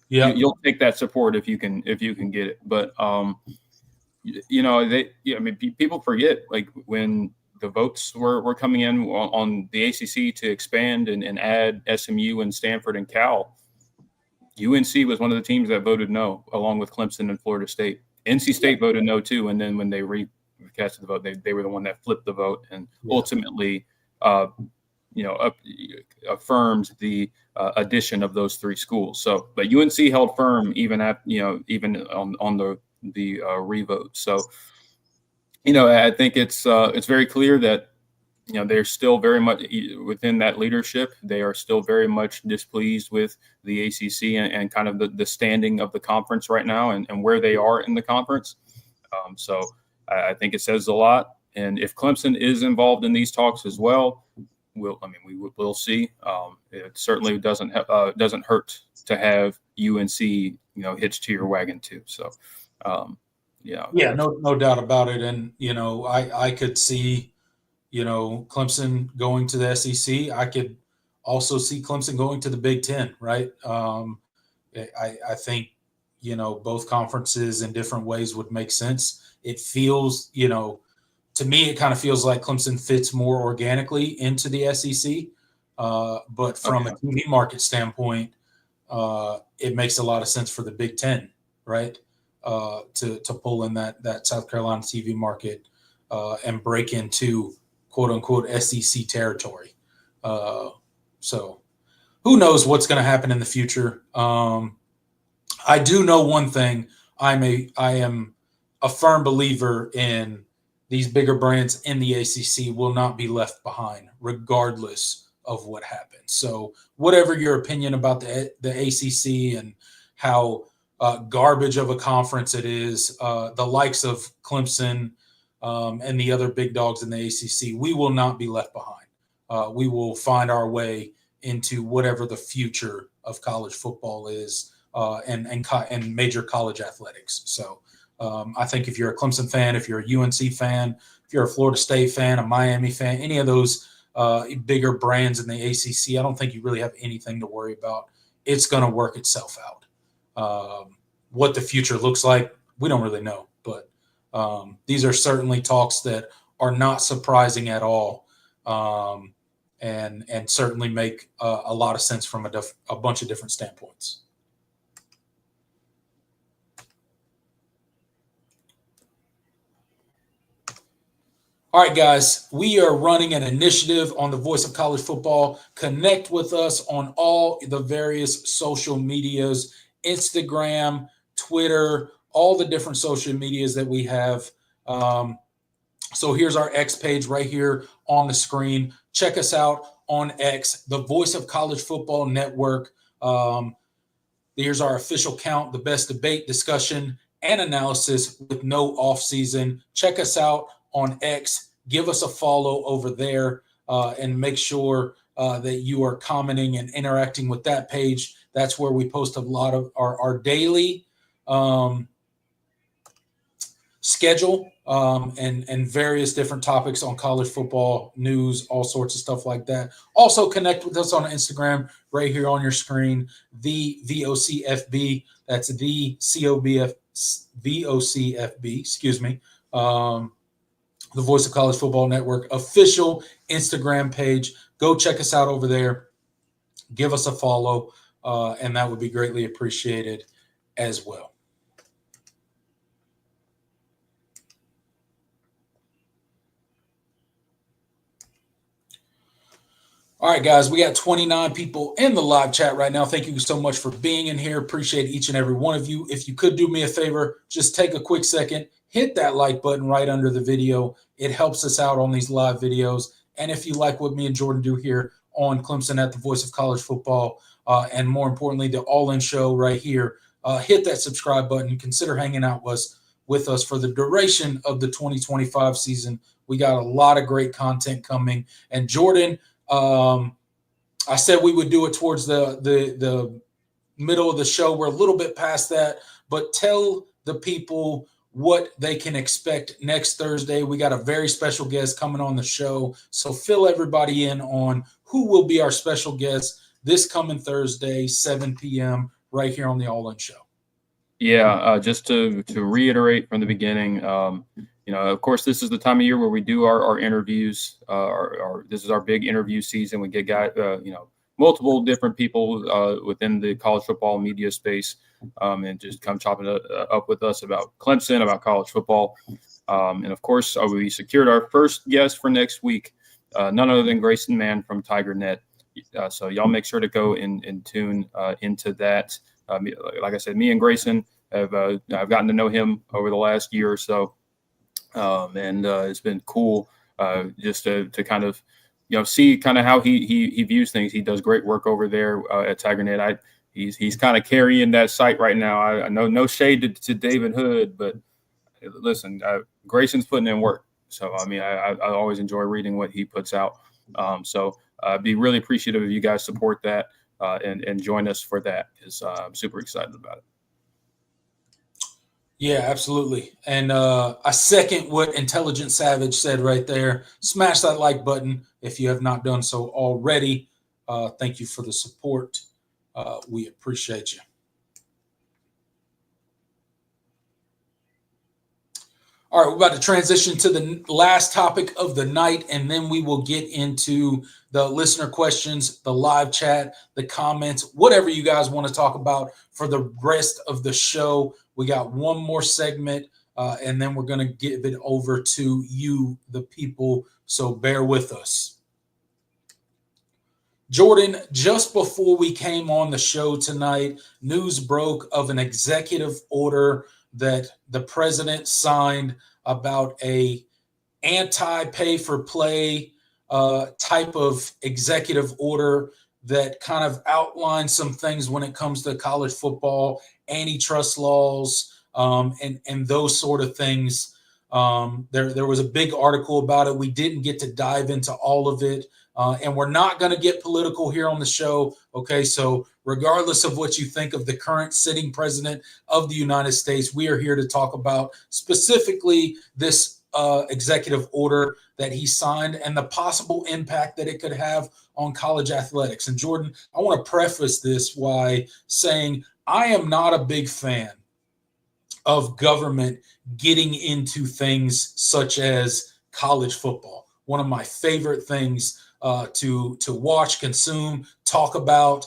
Yeah, you'll take that support if you can get it. But people forget, like, when the votes were coming in on the ACC to expand and add SMU and Stanford and Cal, UNC was one of the teams that voted no, along with Clemson and Florida State. NC State voted no too, and then when they recasted the vote, they were the one that flipped the vote and ultimately, affirmed the addition of those three schools. So, but UNC held firm even on the revote. So, I think it's very clear that they're still very much within that leadership. They are still very much displeased with the ACC and kind of the standing of the conference right now and where they are in the conference. So I think it says a lot. And if Clemson is involved in these talks as well, we'll see. It certainly doesn't hurt to have UNC, hitched to your wagon too. So, no doubt about it. And I could see, Clemson going to the SEC. I could also see Clemson going to the Big Ten, right? I think, both conferences in different ways would make sense. It feels, to me, it kind of feels like Clemson fits more organically into the SEC. But from a TV market standpoint, it makes a lot of sense for the Big Ten, right? To pull in that South Carolina TV market and break into quote unquote SEC territory. So who knows what's going to happen in the future. I do know one thing. I am a firm believer in these bigger brands in the ACC will not be left behind regardless of what happens. So whatever your opinion about the ACC and how garbage of a conference it is, the likes of Clemson and the other big dogs in the ACC, we will not be left behind. We will find our way into whatever the future of college football is and major college athletics. So I think if you're a Clemson fan, if you're a UNC fan, if you're a Florida State fan, a Miami fan, any of those bigger brands in the ACC, I don't think you really have anything to worry about. It's going to work itself out. What the future looks like, we don't really know. But these are certainly talks that are not surprising at all, and certainly make a lot of sense from a bunch of different standpoints. All right, guys, we are running an initiative on the Voice of College Football. Connect with us on all the various social medias, Instagram, Twitter, all the different social medias that we have. So here's our X page right here on the screen. Check us out on X, the Voice of College Football Network. Here's our official count, the best debate, discussion, and analysis with no off season. Check us out on X. Give us a follow over there and make sure that you are commenting and interacting with that page. That's where we post a lot of our daily schedule and various different topics on college football news, all sorts of stuff like that. Also connect with us on Instagram right here on your screen, the VOCFB. That's the VOCFB, excuse me. The Voice of College Football Network official Instagram page. Go check us out over there. Give us a follow, and that would be greatly appreciated as well. All right, guys, we got 29 people in the live chat right now. Thank you so much for being in here. Appreciate each and every one of you. If you could do me a favor, just take a quick second, hit that like button right under the video. It helps us out on these live videos. And if you like what me and Jordan do here on Clemson at the Voice of College Football, and more importantly, the All-In Show right here, hit that subscribe button. Consider hanging out with us for the duration of the 2025 season. We got a lot of great content coming. And Jordan, I said we would do it towards the middle of the show. We're a little bit past that, but tell the people what they can expect next Thursday. We got a very special guest coming on the show. So fill everybody in on who will be our special guest this coming Thursday, 7 p.m., right here on the All In Show. Yeah, just to reiterate from the beginning, of course, this is the time of year where we do our interviews. This is our big interview season. We get multiple different people within the college football media space, and just come chopping up with us about Clemson, about college football. And of course, we secured our first guest for next week, none other than Grayson Mann from TigerNet. So y'all make sure to go and tune into that. Like I said, me and Grayson I've gotten to know him over the last year or so, and it's been cool just to kind of see kind of how he views things. He does great work over there at TigerNet. He's kind of carrying that site right now. I know no shade to David Hood, but listen, Grayson's putting in work. So I always enjoy reading what he puts out. So I'd be really appreciative if you guys support that. And join us for that, because I'm super excited about it. Yeah, absolutely. And I second what Intelligent Savage said right there. Smash that like button if you have not done so already. Thank you for the support. We appreciate you. All right, we're about to transition to the last topic of the night, and then we will get into the listener questions, the live chat, the comments, whatever you guys want to talk about for the rest of the show. We got one more segment, and then we're going to give it over to you, the people, so bear with us. Jordan, just before we came on the show tonight, news broke of an executive order that the president signed about a anti-pay-for-play type of executive order that kind of outlines some things when it comes to college football, antitrust laws, and those sort of things. There was a big article about it. We didn't get to dive into all of it. And we're not going to get political here on the show. Okay, so regardless of what you think of the current sitting president of the United States, we are here to talk about specifically this executive order that he signed and the possible impact that it could have on college athletics. And Jordan, I want to preface this by saying I am not a big fan of government getting into things such as college football. One of my favorite things to watch, consume, talk about,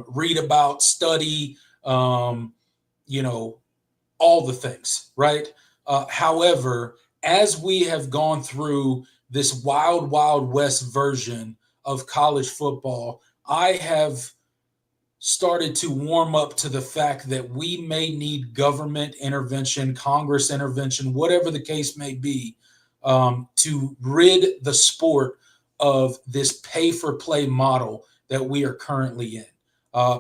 read about, study, all the things, right? However, as we have gone through this wild, wild west version of college football, I have started to warm up to the fact that we may need government intervention, Congress intervention, whatever the case may be, to rid the sport of this pay-for-play model that we are currently in.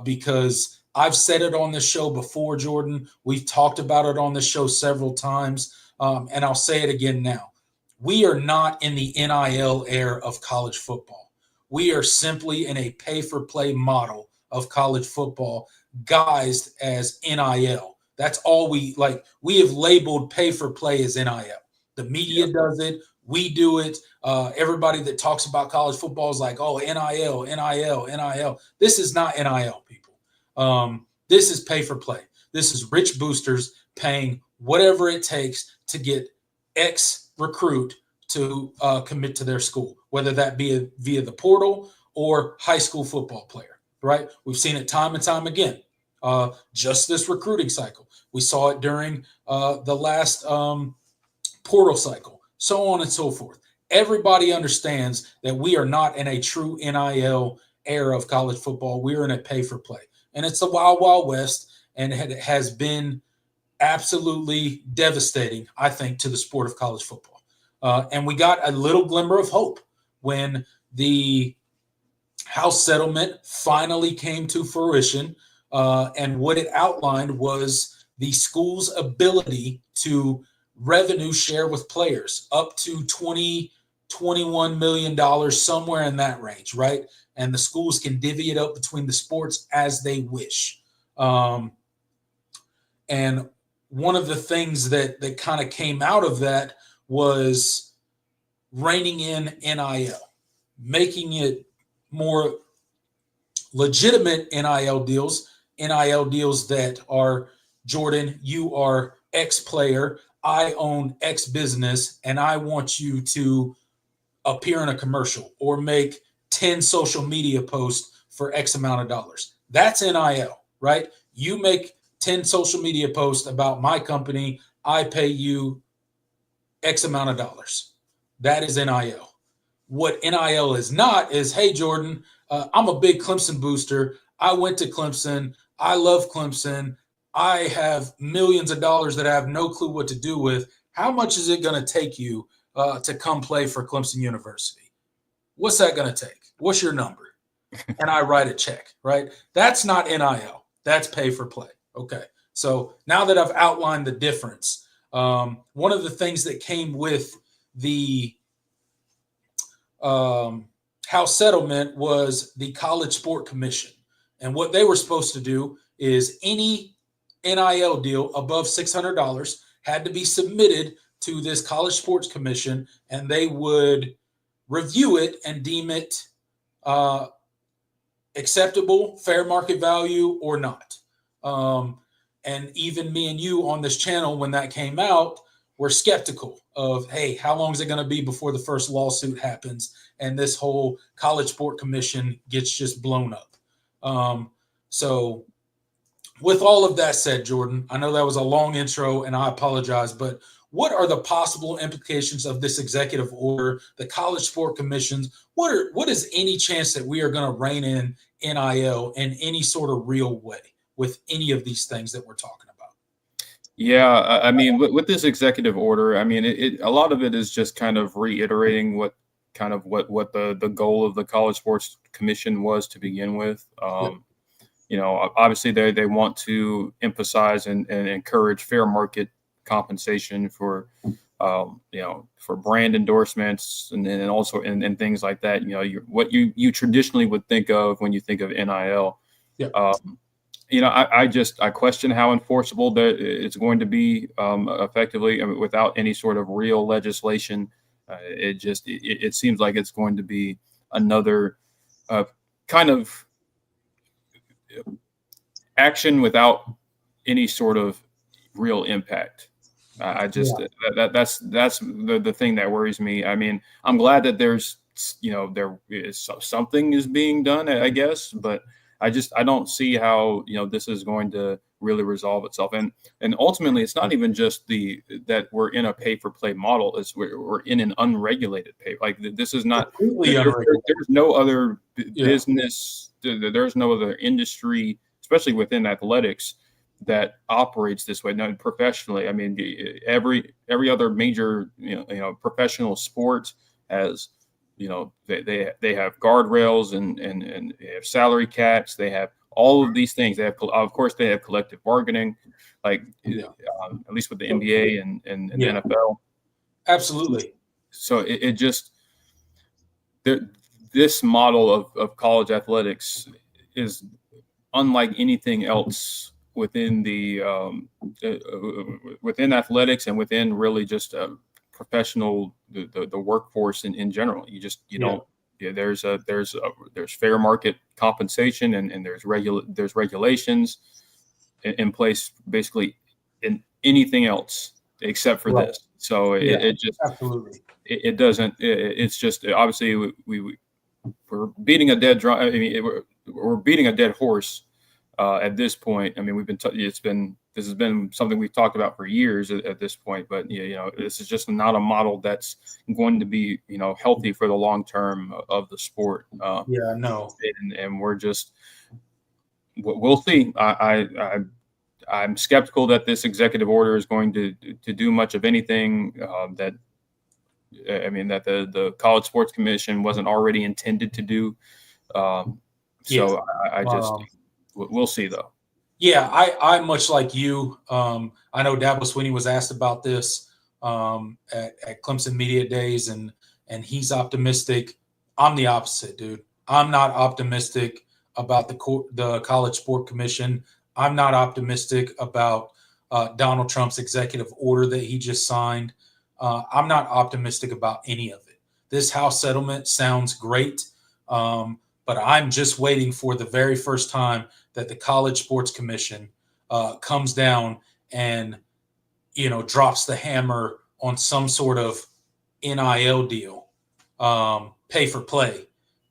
Because I've said it on the show before, Jordan. We've talked about it on the show several times, and I'll say it again now. We are not in the NIL era of college football. We are simply in a pay-for-play model of college football guised as NIL. That's all we like. We have labeled pay-for-play as NIL. The media does it. We do it. Everybody that talks about college football is like, oh, NIL, NIL, NIL. This is not NIL, people. This is pay for play. This is rich boosters paying whatever it takes to get X recruit to commit to their school, whether that be via the portal or high school football player, right? We've seen it time and time again. Just this recruiting cycle. We saw it during the last portal cycle, so on and so forth. Everybody understands that we are not in a true NIL era of college football. We're in a pay for play. And it's the wild, wild west. And it has been absolutely devastating, I think, to the sport of college football. And we got a little glimmer of hope when the House settlement finally came to fruition. And what it outlined was the school's ability to revenue share with players up to $21 million, somewhere in that range, right? And the schools can divvy it up between the sports as they wish. And one of the things that kind of came out of that was reining in NIL, making it more legitimate NIL deals that are, Jordan, you are X player, I own X business, and I want you to appear in a commercial or make 10 social media posts for X amount of dollars. That's NIL, right? You make 10 social media posts about my company, I pay you X amount of dollars. That is NIL. What NIL is not is, hey, Jordan, I'm a big Clemson booster. I went to Clemson. I love Clemson. I have millions of dollars that I have no clue what to do with. How much is it going to take you to come play for Clemson University? What's that going to take? What's your number? And I write a check, right? That's not NIL. That's pay for play. Okay. So now that I've outlined the difference, one of the things that came with the House settlement was the College Sport Commission. And what they were supposed to do is any NIL deal above $600 had to be submitted to this College Sports Commission, and they would review it and deem it acceptable, fair market value, or not. And even me and you on this channel, when that came out, were skeptical of, hey, how long is it going to be before the first lawsuit happens and this whole College Sport Commission gets just blown up. So with all of that said, Jordan, I know that was a long intro and I apologize, but what are the possible implications of this executive order, the College Sport Commissions? What is any chance that we are going to rein in NIL in any sort of real way with any of these things that we're talking about? Yeah, I mean, with this executive order, I mean, a lot of it is just kind of reiterating what the goal of the College Sports Commission was to begin with. You know, obviously they want to emphasize and encourage fair market compensation for, you know, for brand endorsements and also and things like that. You know, what you traditionally would think of when you think of NIL. Yeah. You know, I question how enforceable that it's going to be effectively. I mean, without any sort of real legislation. It seems like it's going to be another kind of action without any sort of real impact. That's the thing that worries me. I mean, I'm glad that there's, you know, there is something is being done, I guess, but I don't see how, you know, this is going to really resolve itself. And ultimately, it's not even just that we're in a pay for play model. It's we're in an unregulated pay. Like this is not. There's no other business. There's no other industry, especially within athletics, that operates this way. Now, professionally, I mean, every other major you know professional sport has. You know, they have guardrails and they have salary caps. They have all of these things. They have, of course, they have collective bargaining, like at least with the NBA and the NFL. Absolutely. So it just this model of college athletics is unlike anything else within the within athletics and within really just professional the workforce in general. There's fair market compensation and there's regulations in place basically in anything else except for this. So it just absolutely it's just obviously we're beating a dead drum. I mean we're beating a dead horse at this point. I mean this has been something we've talked about for years at this point, but you know, this is just not a model that's going to be, you know, healthy for the long term of the sport. And we'll see. I'm skeptical that this executive order is going to do much of anything that the College Sports Commission wasn't already intended to do. We'll see though. Yeah, I much like you. I know Dabo Swinney was asked about this at Clemson Media Days, and he's optimistic. I'm the opposite, dude. I'm not optimistic about the College Sport Commission. I'm not optimistic about Donald Trump's executive order that he just signed. I'm not optimistic about any of it. This House settlement sounds great, but I'm just waiting for the very first time that the College Sports Commission comes down and, drops the hammer on some sort of NIL deal, pay for play.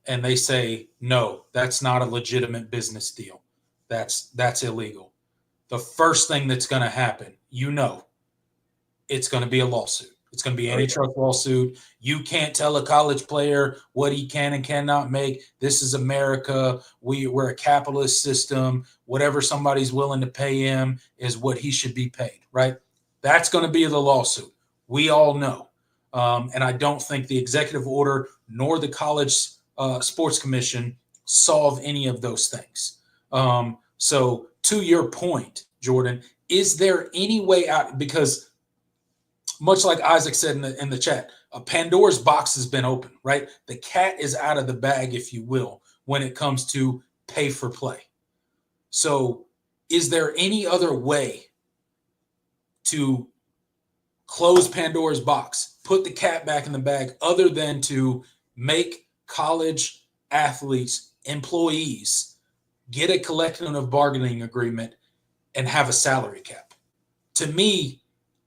And they say, no, that's not a legitimate business deal. That's illegal. The first thing that's going to happen, it's going to be a lawsuit. It's going to be an antitrust lawsuit. You can't tell a college player what he can and cannot make. This is America. We're a capitalist system. Whatever somebody's willing to pay him is what he should be paid, right? That's going to be the lawsuit. We all know. And I don't think the executive order nor the College Sports Commission solve any of those things. So to your point, Jordan, is there any way out? Because much like Isaac said in the chat, a Pandora's box has been opened, right? The cat is out of the bag, if you will, when it comes to pay for play. So is there any other way to close Pandora's box, put the cat back in the bag, other than to make college athletes, employees, get a collective bargaining agreement and have a salary cap? To me,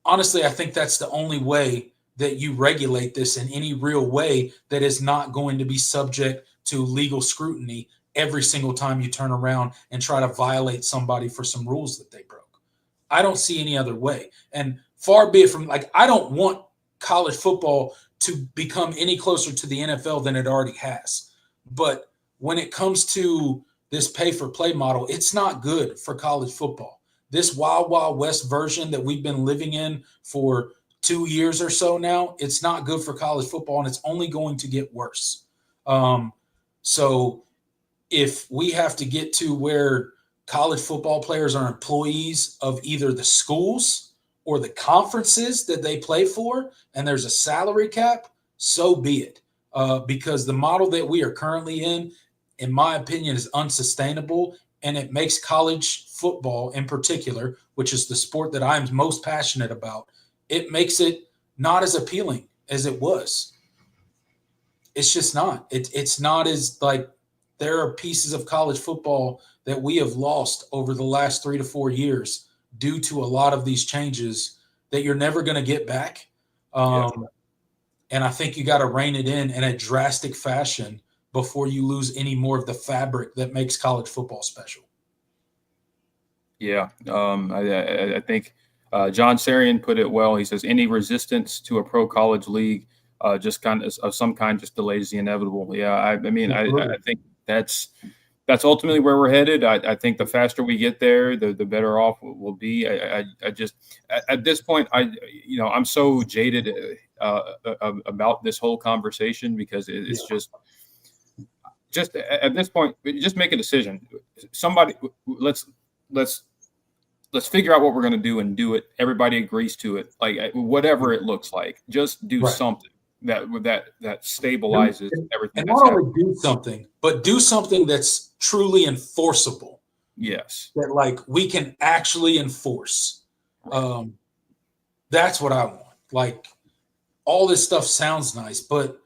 honestly, I think that's the only way that you regulate this in any real way that is not going to be subject to legal scrutiny every single time you turn around and try to violate somebody for some rules that they broke. I don't see any other way. And far be it from, I don't want college football to become any closer to the NFL than it already has. But when it comes to this pay for play model, it's not good for college football. This wild, wild west version that we've been living in for 2 years or so now, it's not good for college football, and it's only going to get worse. So if we have to get to where college football players are employees of either the schools or the conferences that they play for, and there's a salary cap, so be it. Because the model that we are currently in my opinion, is unsustainable, and it makes college football in particular, which is the sport that I'm most passionate about, it makes it not as appealing as it was. It's just not. It's not as there are pieces of college football that we have lost over the last 3 to 4 years due to a lot of these changes that you're never going to get back. And I think you got to rein it in a drastic fashion before you lose any more of the fabric that makes college football special. Yeah, I think John Sarian put it well. He says any resistance to a pro college league just kind of some kind just delays the inevitable. Yeah, I think that's ultimately where we're headed. I think the faster we get there, the better off we'll be. I just at this point, I'm so jaded about this whole conversation because it's just at this point, just make a decision. Somebody, let's figure out what we're going to do and do it. Everybody agrees to it, whatever it looks like. Just do something that stabilizes everything. And not only do something, but do something that's truly enforceable. Yes, that we can actually enforce. That's what I want. All this stuff sounds nice, but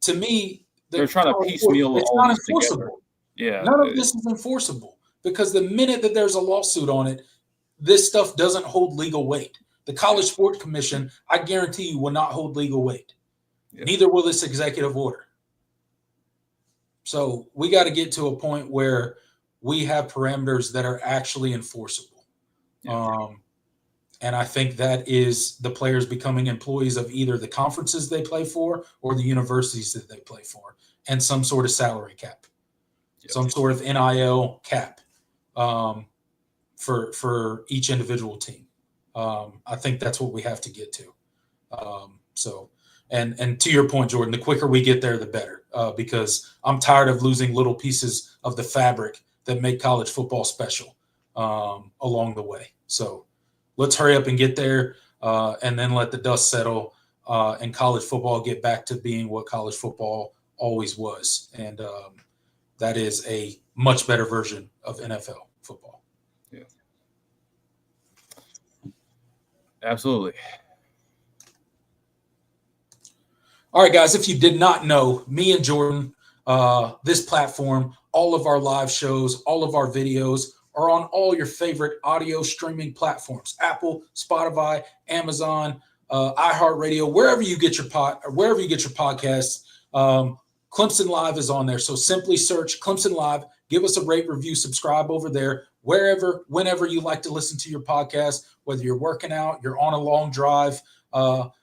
to me, they're trying to piecemeal it's all not this enforceable. Together. Yeah, none of this is enforceable because the minute that there's a lawsuit on it, this stuff doesn't hold legal weight. The College Sports Commission, I guarantee you, will not hold legal weight. Yeah. Neither will this executive order. So we got to get to a point where we have parameters that are actually enforceable. Yeah. And I think that is the players becoming employees of either the conferences they play for or the universities that they play for, and some sort of salary cap, some sort of NIL cap for each individual team. I think that's what we have to get to. And to your point, Jordan, the quicker we get there, the better, because I'm tired of losing little pieces of the fabric that make college football special along the way. So let's hurry up and get there, and then let the dust settle and college football get back to being what college football always was. And that is a much better version of NFL football. Yeah. Absolutely. All right, guys, if you did not know, me and Jordan, this platform, all of our live shows, all of our videos are on all your favorite audio streaming platforms: Apple, Spotify, Amazon, iHeartRadio, wherever you get your podcasts. Clemson Live is on there. So simply search Clemson Live, give us a rate, review, subscribe over there, whenever you like to listen to your podcast, whether you're working out, you're on a long drive.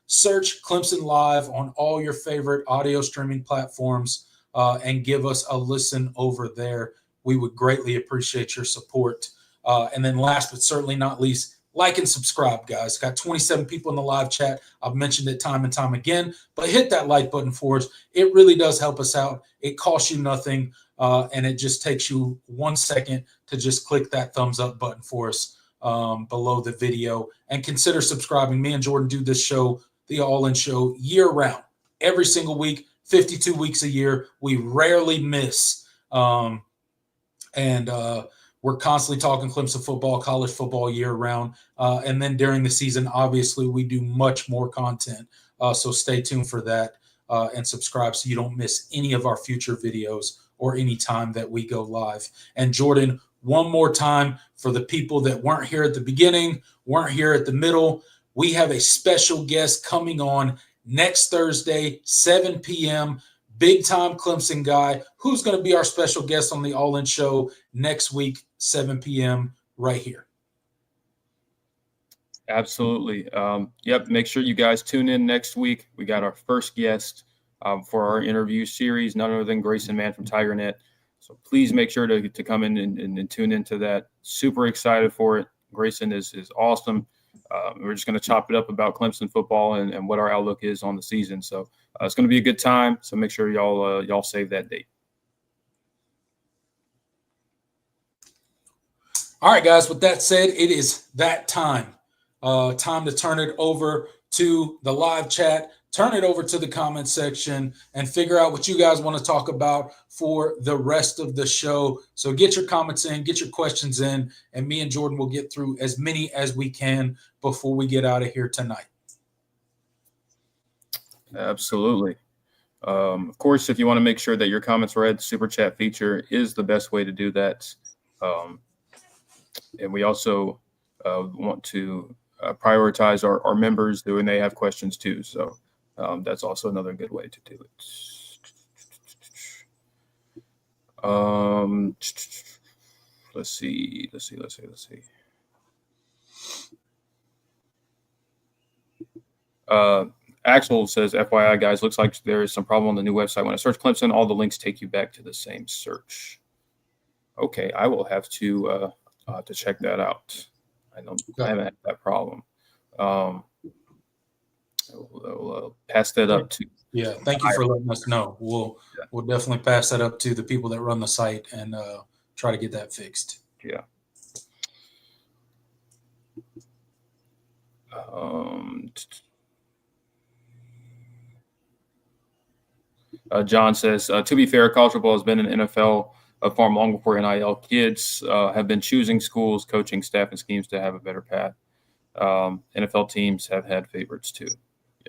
Search Clemson Live on all your favorite audio streaming platforms and give us a listen over there. We would greatly appreciate your support. And then last but certainly not least, like and subscribe, guys. Got 27 people in the live chat. I've mentioned it time and time again, but hit that like button for us. It really does help us out. It costs you nothing, and it just takes you 1 second to just click that thumbs up button for us below the video. And consider subscribing. Me and Jordan do this show, the All In Show, year round, every single week, 52 weeks a year. We rarely miss. We're constantly talking Clemson football, college football year round. And then during the season, obviously, we do much more content. So stay tuned for that and subscribe so you don't miss any of our future videos or any time that we go live. And Jordan, one more time for the people that weren't here at the beginning, weren't here at the middle, we have a special guest coming on next Thursday, 7 p.m., big-time Clemson guy. Who's going to be our special guest on the All In Show next week, 7 p.m., right here? Absolutely. Yep, make sure you guys tune in next week. We got our first guest for our interview series, none other than Grayson Mann from TigerNet. So please make sure to come in and tune into that. Super excited for it. Grayson is awesome. We're just going to chop it up about Clemson football and what our outlook is on the season. So it's going to be a good time. So make sure y'all save that date. All right, guys. With that said, it is that time. Time to turn it over to the live chat, turn it over to the comment section, and figure out what you guys want to talk about for the rest of the show. So get your comments in, get your questions in, and me and Jordan will get through as many as we can before we get out of here tonight. Absolutely. Of course, if you want to make sure that your comments read, the super chat feature is the best way to do that. And we also want to prioritize our members when they have questions too. So that's also another good way to do it. Let's see. Axel says, FYI, guys, looks like there is some problem on the new website. When I search Clemson, all the links take you back to the same search. Okay, I will have to check that out. I haven't had that problem. I'll pass that up to. Yeah, thank you for letting us know. We'll definitely pass that up to the people that run the site and try to get that fixed. Yeah. John says, to be fair, college football has been an NFL form long before NIL. Kids have been choosing schools, coaching staff, and schemes to have a better path. NFL teams have had favorites too.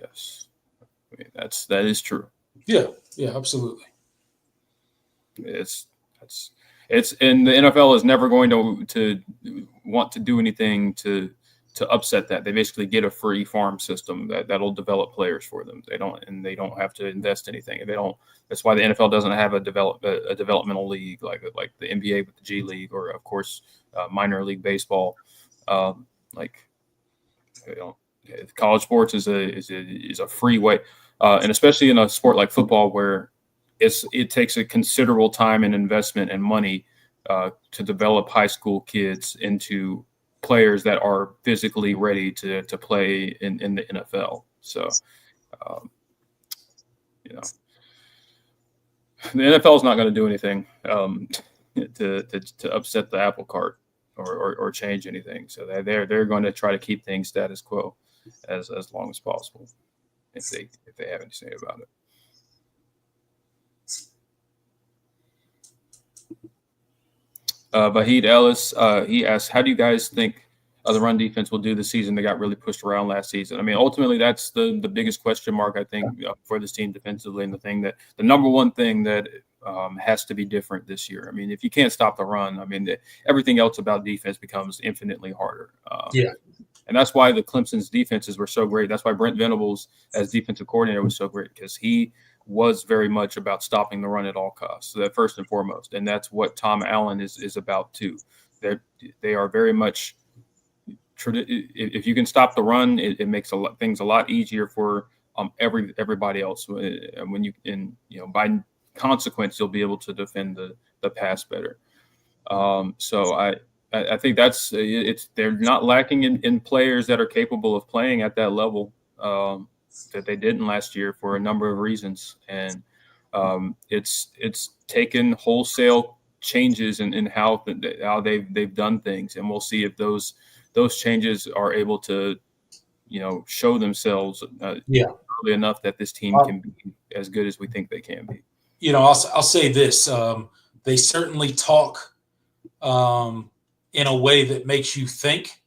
Yes, I mean, that is true. Yeah, absolutely. It's and the NFL is never going to want to do anything to upset that. They basically get a free farm system that'll develop players for them. They don't have to invest anything. That's why the NFL doesn't have a developmental league like the NBA with the G League, or of course minor league baseball. College sports is a free way, and especially in a sport like football where it takes a considerable time and investment and money to develop high school kids into players that are physically ready to play in the NFL. So, the NFL is not going to do anything to upset the apple cart or change anything. So they're going to try to keep things status quo as long as possible if they have anything to say about it. Vahid Ellis, he asks, how do you guys think the run defense will do this season. They got really pushed around last season. I mean, ultimately, that's the biggest question mark, I think, for this team defensively, and the number one thing that has to be different this year. I mean, if you can't stop the run, I mean, everything else about defense becomes infinitely harder. And that's why the Clemson's defenses were so great. That's why Brent Venables, as defensive coordinator, was so great, because he was very much about stopping the run at all costs. So that first and foremost, and that's what Tom Allen is about too. They are very much. If you can stop the run, it makes things a lot easier for everybody else. When by consequence, you'll be able to defend the pass better. So I think that's they're not lacking in players that are capable of playing at that level that they didn't last year for a number of reasons, and it's taken wholesale changes in how they've done things, and we'll see if those changes are able to show themselves early enough that this team can be as good as we think they can be. I'll say this: they certainly talk in a way that makes you think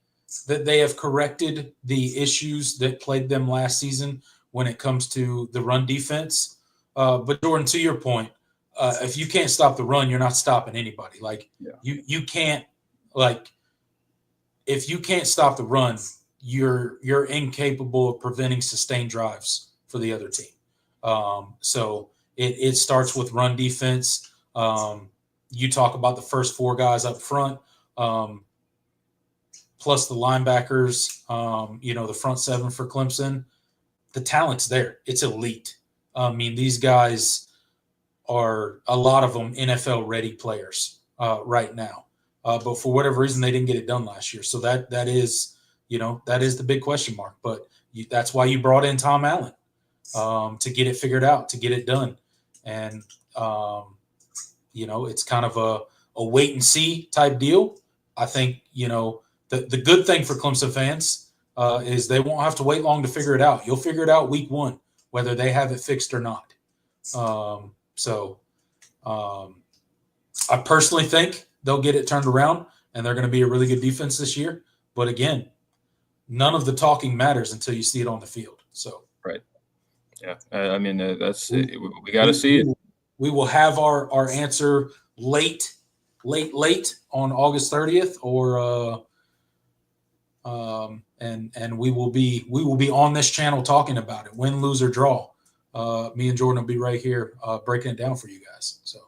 that they have corrected the issues that plagued them last season when it comes to the run defense. But Jordan, to your point, if you can't stop the run, you're not stopping anybody. You can't, if you can't stop the run, you're incapable of preventing sustained drives for the other team. So it starts with run defense. You talk about the first four guys up front, plus the linebackers, the front seven for Clemson. The talent's there. It's elite. I mean, these guys are, a lot of them, NFL-ready players right now. But for whatever reason, they didn't get it done last year. So that is the big question mark. But that's why you brought in Tom Allen, to get it figured out, to get it done. And, it's kind of a wait and see type deal. I think, the good thing for Clemson fans is they won't have to wait long to figure it out. You'll figure it out week one, whether they have it fixed or not. I personally think they'll get it turned around, and they're going to be a really good defense this year. But again, none of the talking matters until you see it on the field. So right, yeah. I mean, that's we got to see it. We will have our answer late on August 30th, or and we will be on this channel talking about it, win, lose, or draw. Me and Jordan will be right here breaking it down for you guys. So.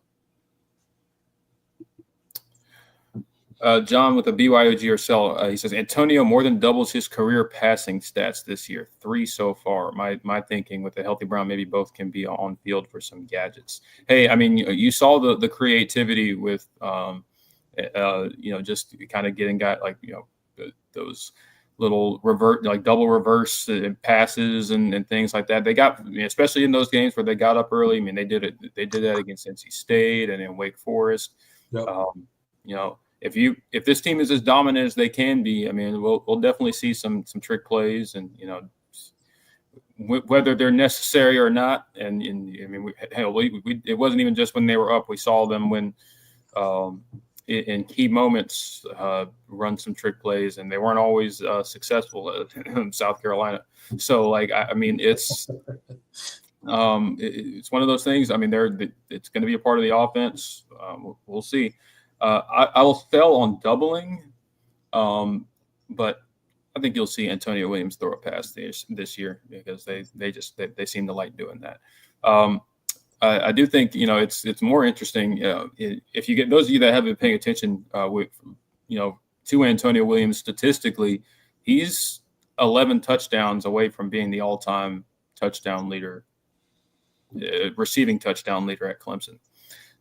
John with a BYOG or sell, he says Antonio more than doubles his career passing stats this year, 3 so far. My thinking, with a healthy Brown, maybe both can be on field for some gadgets. Hey, I mean, you saw the creativity with just kind of getting those little double reverse passes and things like that. They got, especially in those games where they got up early. I mean, they did that against NC State and in Wake Forest. Yep. If this team is as dominant as they can be, I mean, we'll definitely see some trick plays, and whether they're necessary or not. And I mean, it wasn't even just when they were up. We saw them when in key moments run some trick plays, and they weren't always successful in South Carolina. So I mean, it's one of those things. I mean, it's going to be a part of the offense. We'll see. I will sell on doubling, but I think you'll see Antonio Williams throw a pass this year, because they seem to like doing that. I do think it's more interesting if you get those of you that have been paying attention to Antonio Williams statistically. He's 11 touchdowns away from being the all-time touchdown leader, receiving touchdown leader at Clemson.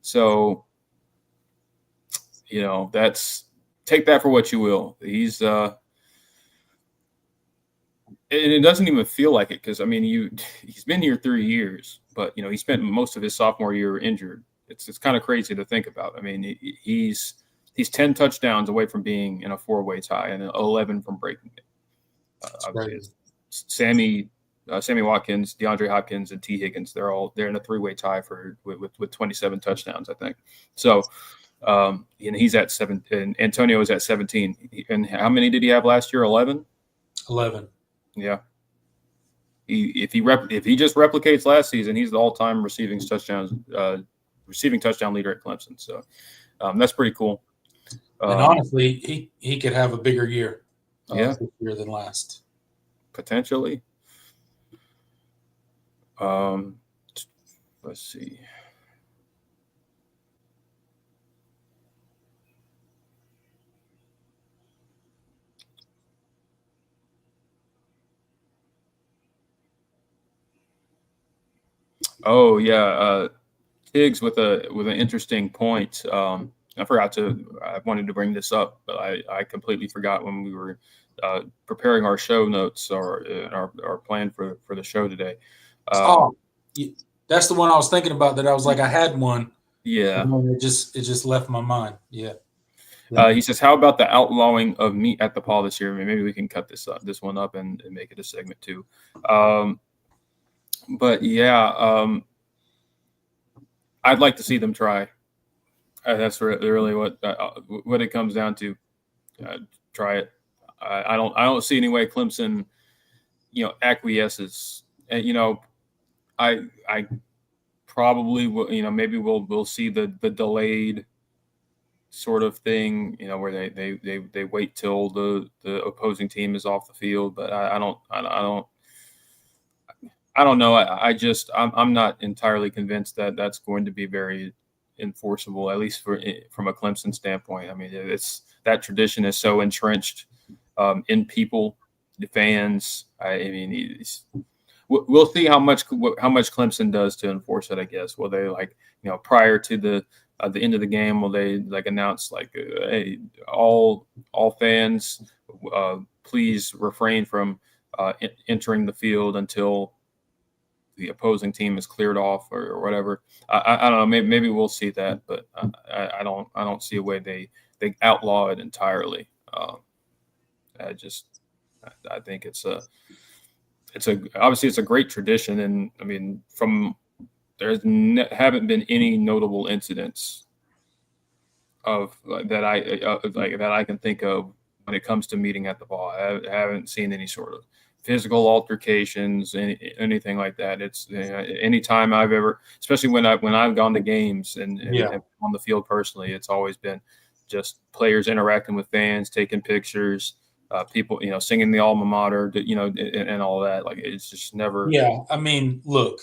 So. That's, take that for what you will. He's and it doesn't even feel like it, because I mean, he's been here 3 years, but he spent most of his sophomore year injured. It's kind of crazy to think about. I mean, he's 10 touchdowns away from being in a 4-way tie and 11 from breaking it. Sammy Watkins, DeAndre Hopkins, and T. Higgins, they're in a 3-way tie with 27 touchdowns, I think. So. And he's at 7, and Antonio is at 17. And how many did he have last year? 11. 11. Yeah. If he just replicates last season, he's the all-time receiving touchdown leader at Clemson. So that's pretty cool. And honestly, he could have a bigger year this year than last. Potentially. Let's see. Oh yeah, Tiggs with an interesting point. I wanted to bring this up, but I completely forgot when we were preparing our show notes or our plan for the show today. That's the one I was thinking about. That I was like, I had one. Yeah, it just left my mind. Yeah. He says, "How about the outlawing of meat at the Paw this year? Maybe we can cut this one up and make it a segment too." But yeah, I'd like to see them try. That's really what it comes down to. Try it. I don't see any way Clemson, acquiesces. And I probably will. Maybe we'll see the delayed sort of thing. Where they wait till the opposing team is off the field. But I don't know. I'm not entirely convinced that that's going to be very enforceable, at least from a Clemson standpoint. I mean, that tradition is so entrenched in people, the fans. We'll see how much Clemson does to enforce it. I guess. Will they prior to the end of the game? Will they announce hey, all fans, please refrain from entering the field until the opposing team is cleared off or whatever. I don't know. Maybe we'll see that, but I don't see a way they outlaw it entirely. I think obviously it's a great tradition, and I mean haven't been any notable incidents of that I can think of when it comes to meeting at the Paw. I haven't seen any sort of physical altercations, anything like that. It's anytime I've ever, especially when I've gone to games and on the field personally, it's always been just players interacting with fans, taking pictures, people, singing the alma mater, and all that. Like, it's just never. Yeah. I mean, look,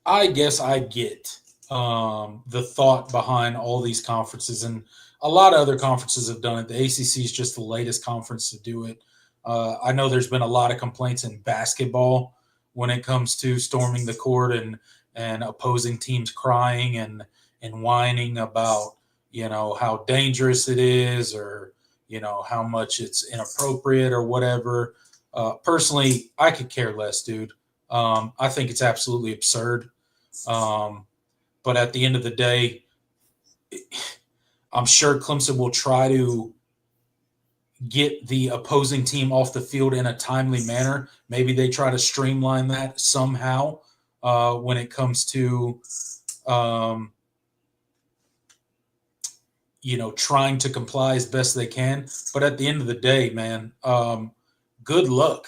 I guess I get the thought behind all these conferences, and a lot of other conferences have done it. The ACC is just the latest conference to do it. I know there's been a lot of complaints in basketball when it comes to storming the court and opposing teams crying and whining about, how dangerous it is or, how much it's inappropriate or whatever. Personally, I could care less, dude. I think it's absolutely absurd. But at the end of the day, I'm sure Clemson will try to get the opposing team off the field in a timely manner. Maybe they try to streamline that somehow when it comes to, trying to comply as best they can. But at the end of the day, man, good luck.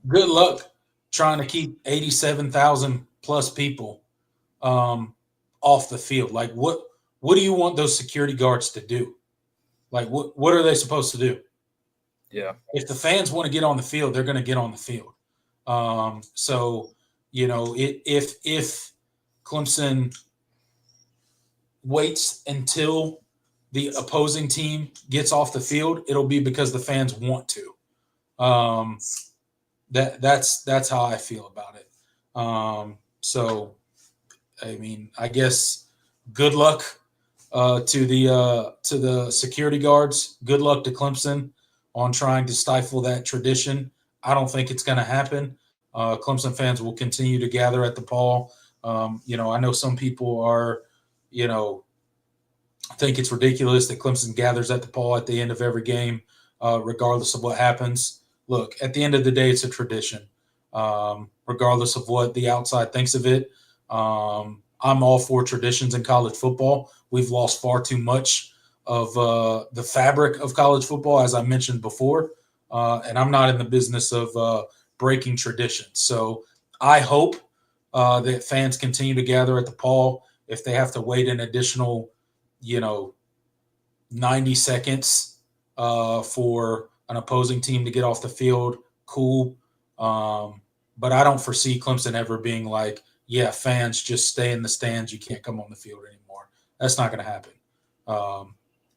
Good luck trying to keep 87,000 plus people off the field. Like, what do you want those security guards to do? Like, what are they supposed to do? Yeah. If the fans want to get on the field, they're going to get on the field. So, if Clemson waits until the opposing team gets off the field, it'll be because the fans want to. That's how I feel about it. So, I mean, I guess good luck to the security guards. Good luck to Clemson on trying to stifle that tradition. I don't think it's going to happen. Clemson fans will continue to gather at the Paw. I know some people are, think it's ridiculous that Clemson gathers at the Paw at the end of every game, regardless of what happens. Look, at the end of the day, it's a tradition. Regardless of what the outside thinks of it, I'm all for traditions in college football. We've lost far too much of the fabric of college football, as I mentioned before, and I'm not in the business of breaking traditions. So I hope that fans continue to gather at the Paul. If they have to wait an additional, 90 seconds for an opposing team to get off the field, cool. But I don't foresee Clemson ever being like, yeah, fans, just stay in the stands. You can't come on the field anymore. That's not going to happen.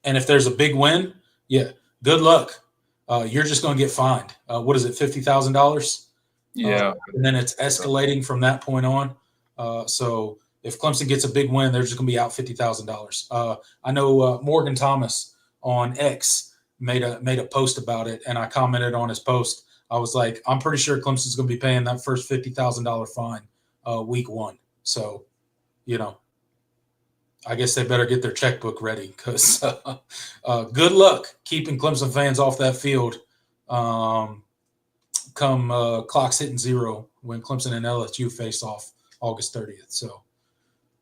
And if there's a big win, yeah, good luck. You're just going to get fined. What is it, $50,000? Yeah. And then it's escalating from that point on. So if Clemson gets a big win, they're just going to be out $50,000. I know Morgan Thomas on X made a post about it, and I commented on his post. I was like, I'm pretty sure Clemson's going to be paying that first $50,000 fine week one. So, I guess they better get their checkbook ready because good luck keeping Clemson fans off that field come clocks hitting zero when Clemson and LSU face off August 30th. So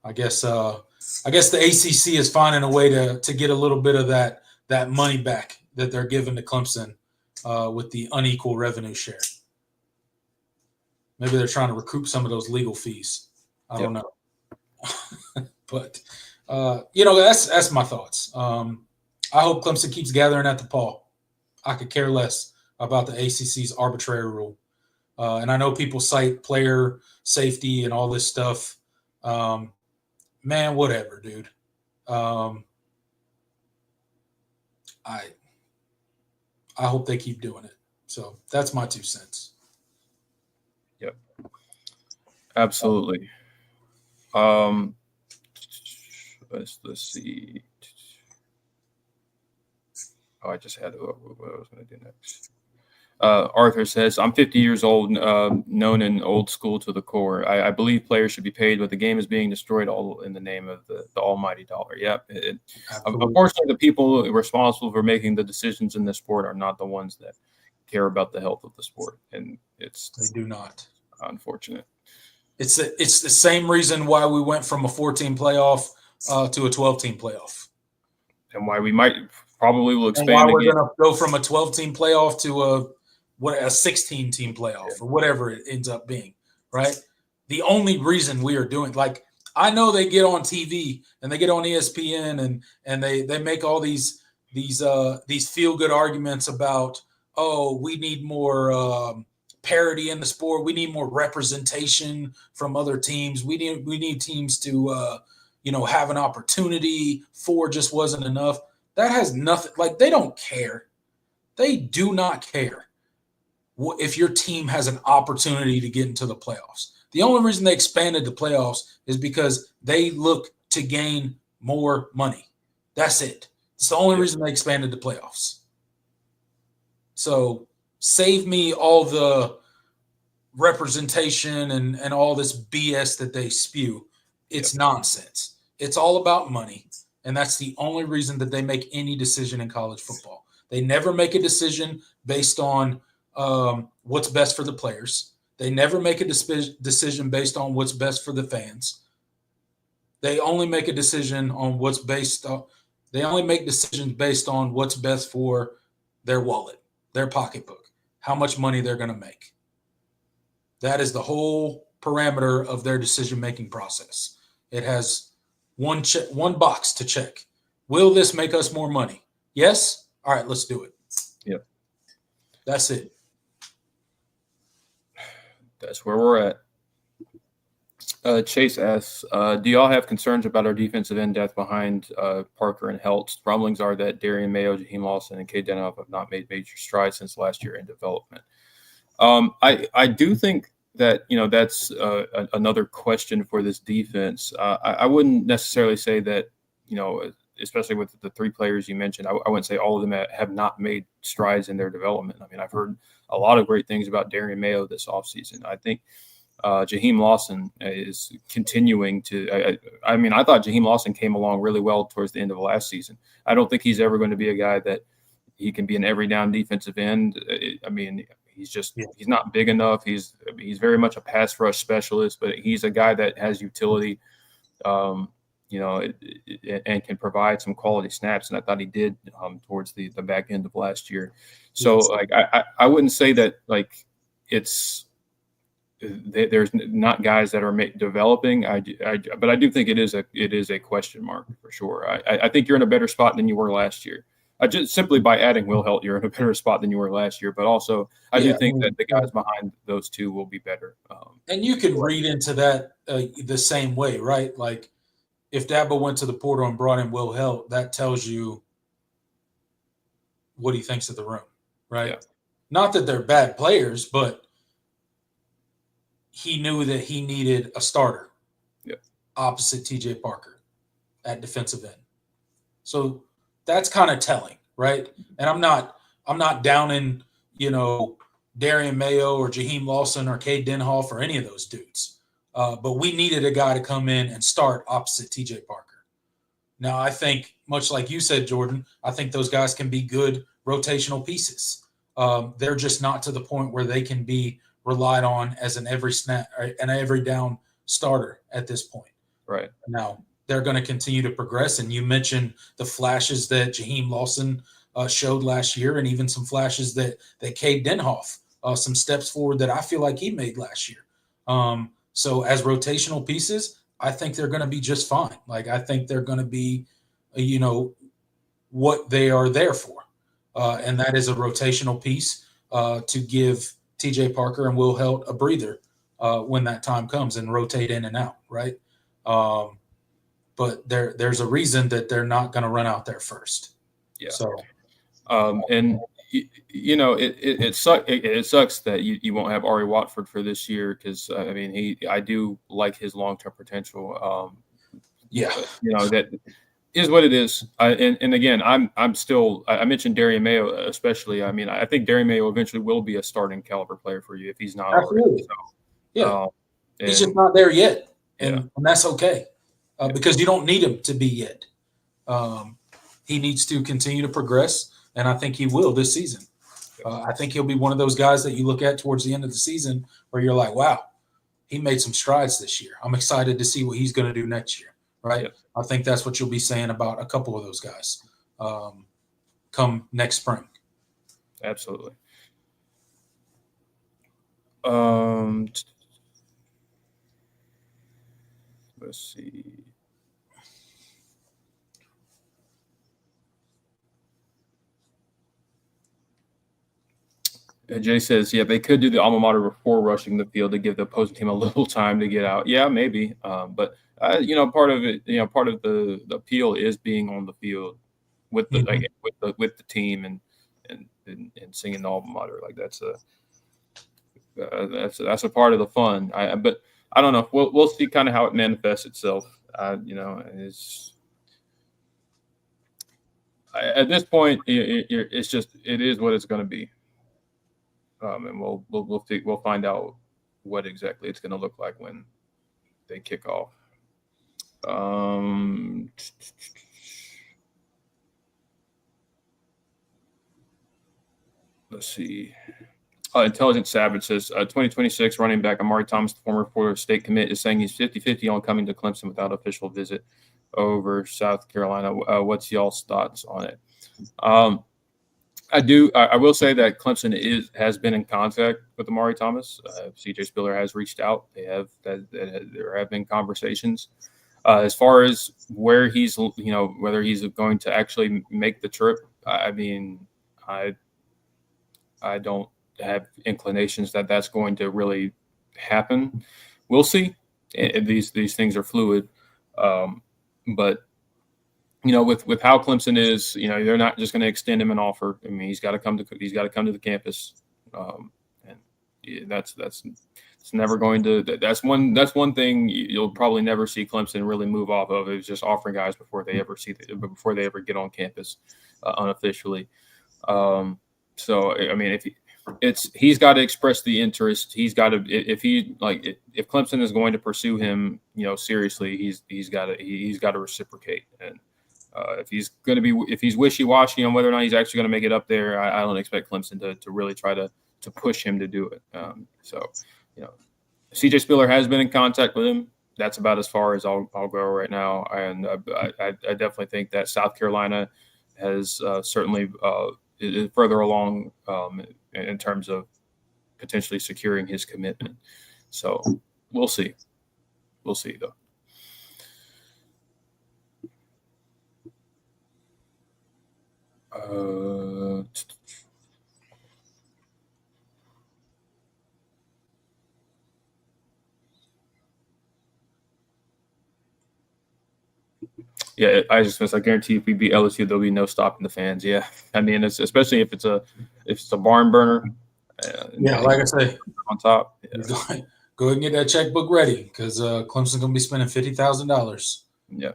I guess the ACC is finding a way to get a little bit of that money back that they're giving to Clemson with the unequal revenue share. Maybe they're trying to recoup some of those legal fees. I don't know. But that's my thoughts. I hope Clemson keeps gathering at the Paul. I could care less about the ACC's arbitrary rule. And I know people cite player safety and all this stuff. Man, whatever, dude. I hope they keep doing it. So that's my 2 cents. Yep. Absolutely. Let's see. Oh, I just had what I was going to do next. Arthur says, I'm 50 years old, known in old school to the core. I believe players should be paid, but the game is being destroyed all in the name of the almighty dollar. Yep. Unfortunately, the people responsible for making the decisions in this sport are not the ones that care about the health of the sport. And they do not. Unfortunate. It's the same reason why we went from a 14 playoff to a 12-team playoff. And why we might probably will expand. And why we're going to go from a 12-team playoff to a 16-team playoff or whatever it ends up being, right? The only reason we are doing, like, I know they get on TV and they get on ESPN and they make all these feel-good arguments about, oh, we need more parity in the sport. We need more representation from other teams. We need teams to have an opportunity. 4 just wasn't enough. That has nothing. Like, they don't care. They do not care if your team has an opportunity to get into the playoffs. The only reason they expanded the playoffs is because they look to gain more money. That's it. It's the only reason they expanded the playoffs. So save me all the representation and all this BS that they spew. It's nonsense. It's all about money. And that's the only reason that they make any decision in college football. They never make a decision based on what's best for the players. They never make a decision based on what's best for the fans. They only make a decision on what's based on. They only make decisions based on what's best for their wallet, their pocketbook, how much money they're going to make. That is the whole parameter of their decision-making process. It has one box to check. Will this make us more money? Yes? All right, let's do it. Yep. That's it. That's where we're at. Chase asks, do y'all have concerns about our defensive end depth behind Parker and Heltz? Rumblings are that Darian Mayo, Jaheim Lawson, and Cade Denhoff have not made major strides since last year in development. I do think that, that's another question for this defense. I wouldn't necessarily say that, especially with the 3 players you mentioned, I wouldn't say all of them have not made strides in their development. I mean, I've heard a lot of great things about Darian Mayo this offseason. I think Jaheim Lawson is continuing to I thought Jaheim Lawson came along really well towards the end of last season. I don't think he's ever going to be a guy that he can be an every down defensive end. he's not big enough. He's very much a pass rush specialist, but he's a guy that has utility, and can provide some quality snaps. And I thought he did towards the back end of last year. So like I wouldn't say that like there's not guys that are developing. But I do think it is a question mark for sure. I think you're in a better spot than you were last year. Just simply by adding Will Helt, you're in a better spot than you were last year. But also, I do think that the guys behind those two will be better. And you can read into that the same way, right? Like if Dabo went to the portal and brought in Will Helt, that tells you what he thinks of the room, right? Yeah. Not that they're bad players, but he knew that he needed a starter opposite TJ Parker at defensive end. So that's kind of telling, right? And I'm not downing, Darian Mayo or Jaheim Lawson or Cade Denhoff or any of those dudes. But we needed a guy to come in and start opposite TJ Parker. Now, I think, much like you said, Jordan, I think those guys can be good rotational pieces. They're just not to the point where they can be relied on as an every snap and every down starter at this point. Right. Now, they're going to continue to progress. And you mentioned the flashes that Jaheim Lawson showed last year, and even some flashes that Cade Denhoff, some steps forward that I feel like he made last year. So as rotational pieces, I think they're going to be just fine. Like, I think they're going to be, what they are there for. And that is a rotational piece to give TJ Parker and Will Helt a breather when that time comes and rotate in and out, right? But there's a reason that they're not going to run out there first. Yeah. So, and it sucks that you won't have Ari Watford for this year because I do like his long-term potential. That is what it is. And again, I'm still. I mentioned Darian Mayo especially. I think Darian Mayo eventually will be a starting caliber player for you if he's not already. So, he's just not there yet, and that's okay. Because you don't need him to be yet. He needs to continue to progress, and I think he will this season. I think he'll be one of those guys that you look at towards the end of the season where you're like, wow, he made some strides this year. I'm excited to see what he's going to do next year, right? Yeah. I think that's what you'll be saying about a couple of those guys come next spring. Absolutely. Let's see. Jay says, yeah, they could do the alma mater before rushing the field to give the opposing team a little time to get out. Yeah, maybe. But part of it, part of the appeal is being on the field with the with the team and singing the alma mater. Like that's a part of the fun. But I don't know. We'll see kind of how it manifests itself. It's at this point, it's just it is what it's going to be. And we'll find out what exactly it's going to look like when they kick off. Let's see. Intelligent Savage says 2026 running back Amari Thomas, the former Florida State commit, is saying he's 50-50 on coming to Clemson without official visit over South Carolina. What's y'all's thoughts on it? I will say that Clemson has been in contact with Amari Thomas. CJ Spiller has reached out. There have been conversations. As far as where he's, whether he's going to actually make the trip, I don't have inclinations that that's going to really happen. We'll see. These things are fluid, but with how Clemson is, they're not just going to extend him an offer. I mean, he's got to come to the campus, and that's never going to. That's one thing you'll probably never see Clemson really move off of. Is just offering guys before they ever get on campus unofficially. So I mean, he's got to express the interest. He's got to if Clemson is going to pursue him, seriously, he's got to reciprocate. And if he's wishy-washy on whether or not he's actually going to make it up there, I don't expect Clemson to really try to to push him to do it. So, CJ Spiller has been in contact with him. That's about as far as I'll go right now. And I definitely think that South Carolina has certainly is further along in terms of potentially securing his commitment. So we'll see. We'll see, though. Yeah, I guarantee if we beat LSU, there'll be no stopping the fans. Yeah, I mean, especially if it's a barn burner. Like I say, on top. Yeah. Go ahead and get that checkbook ready because Clemson's gonna be spending $50,000. Yeah.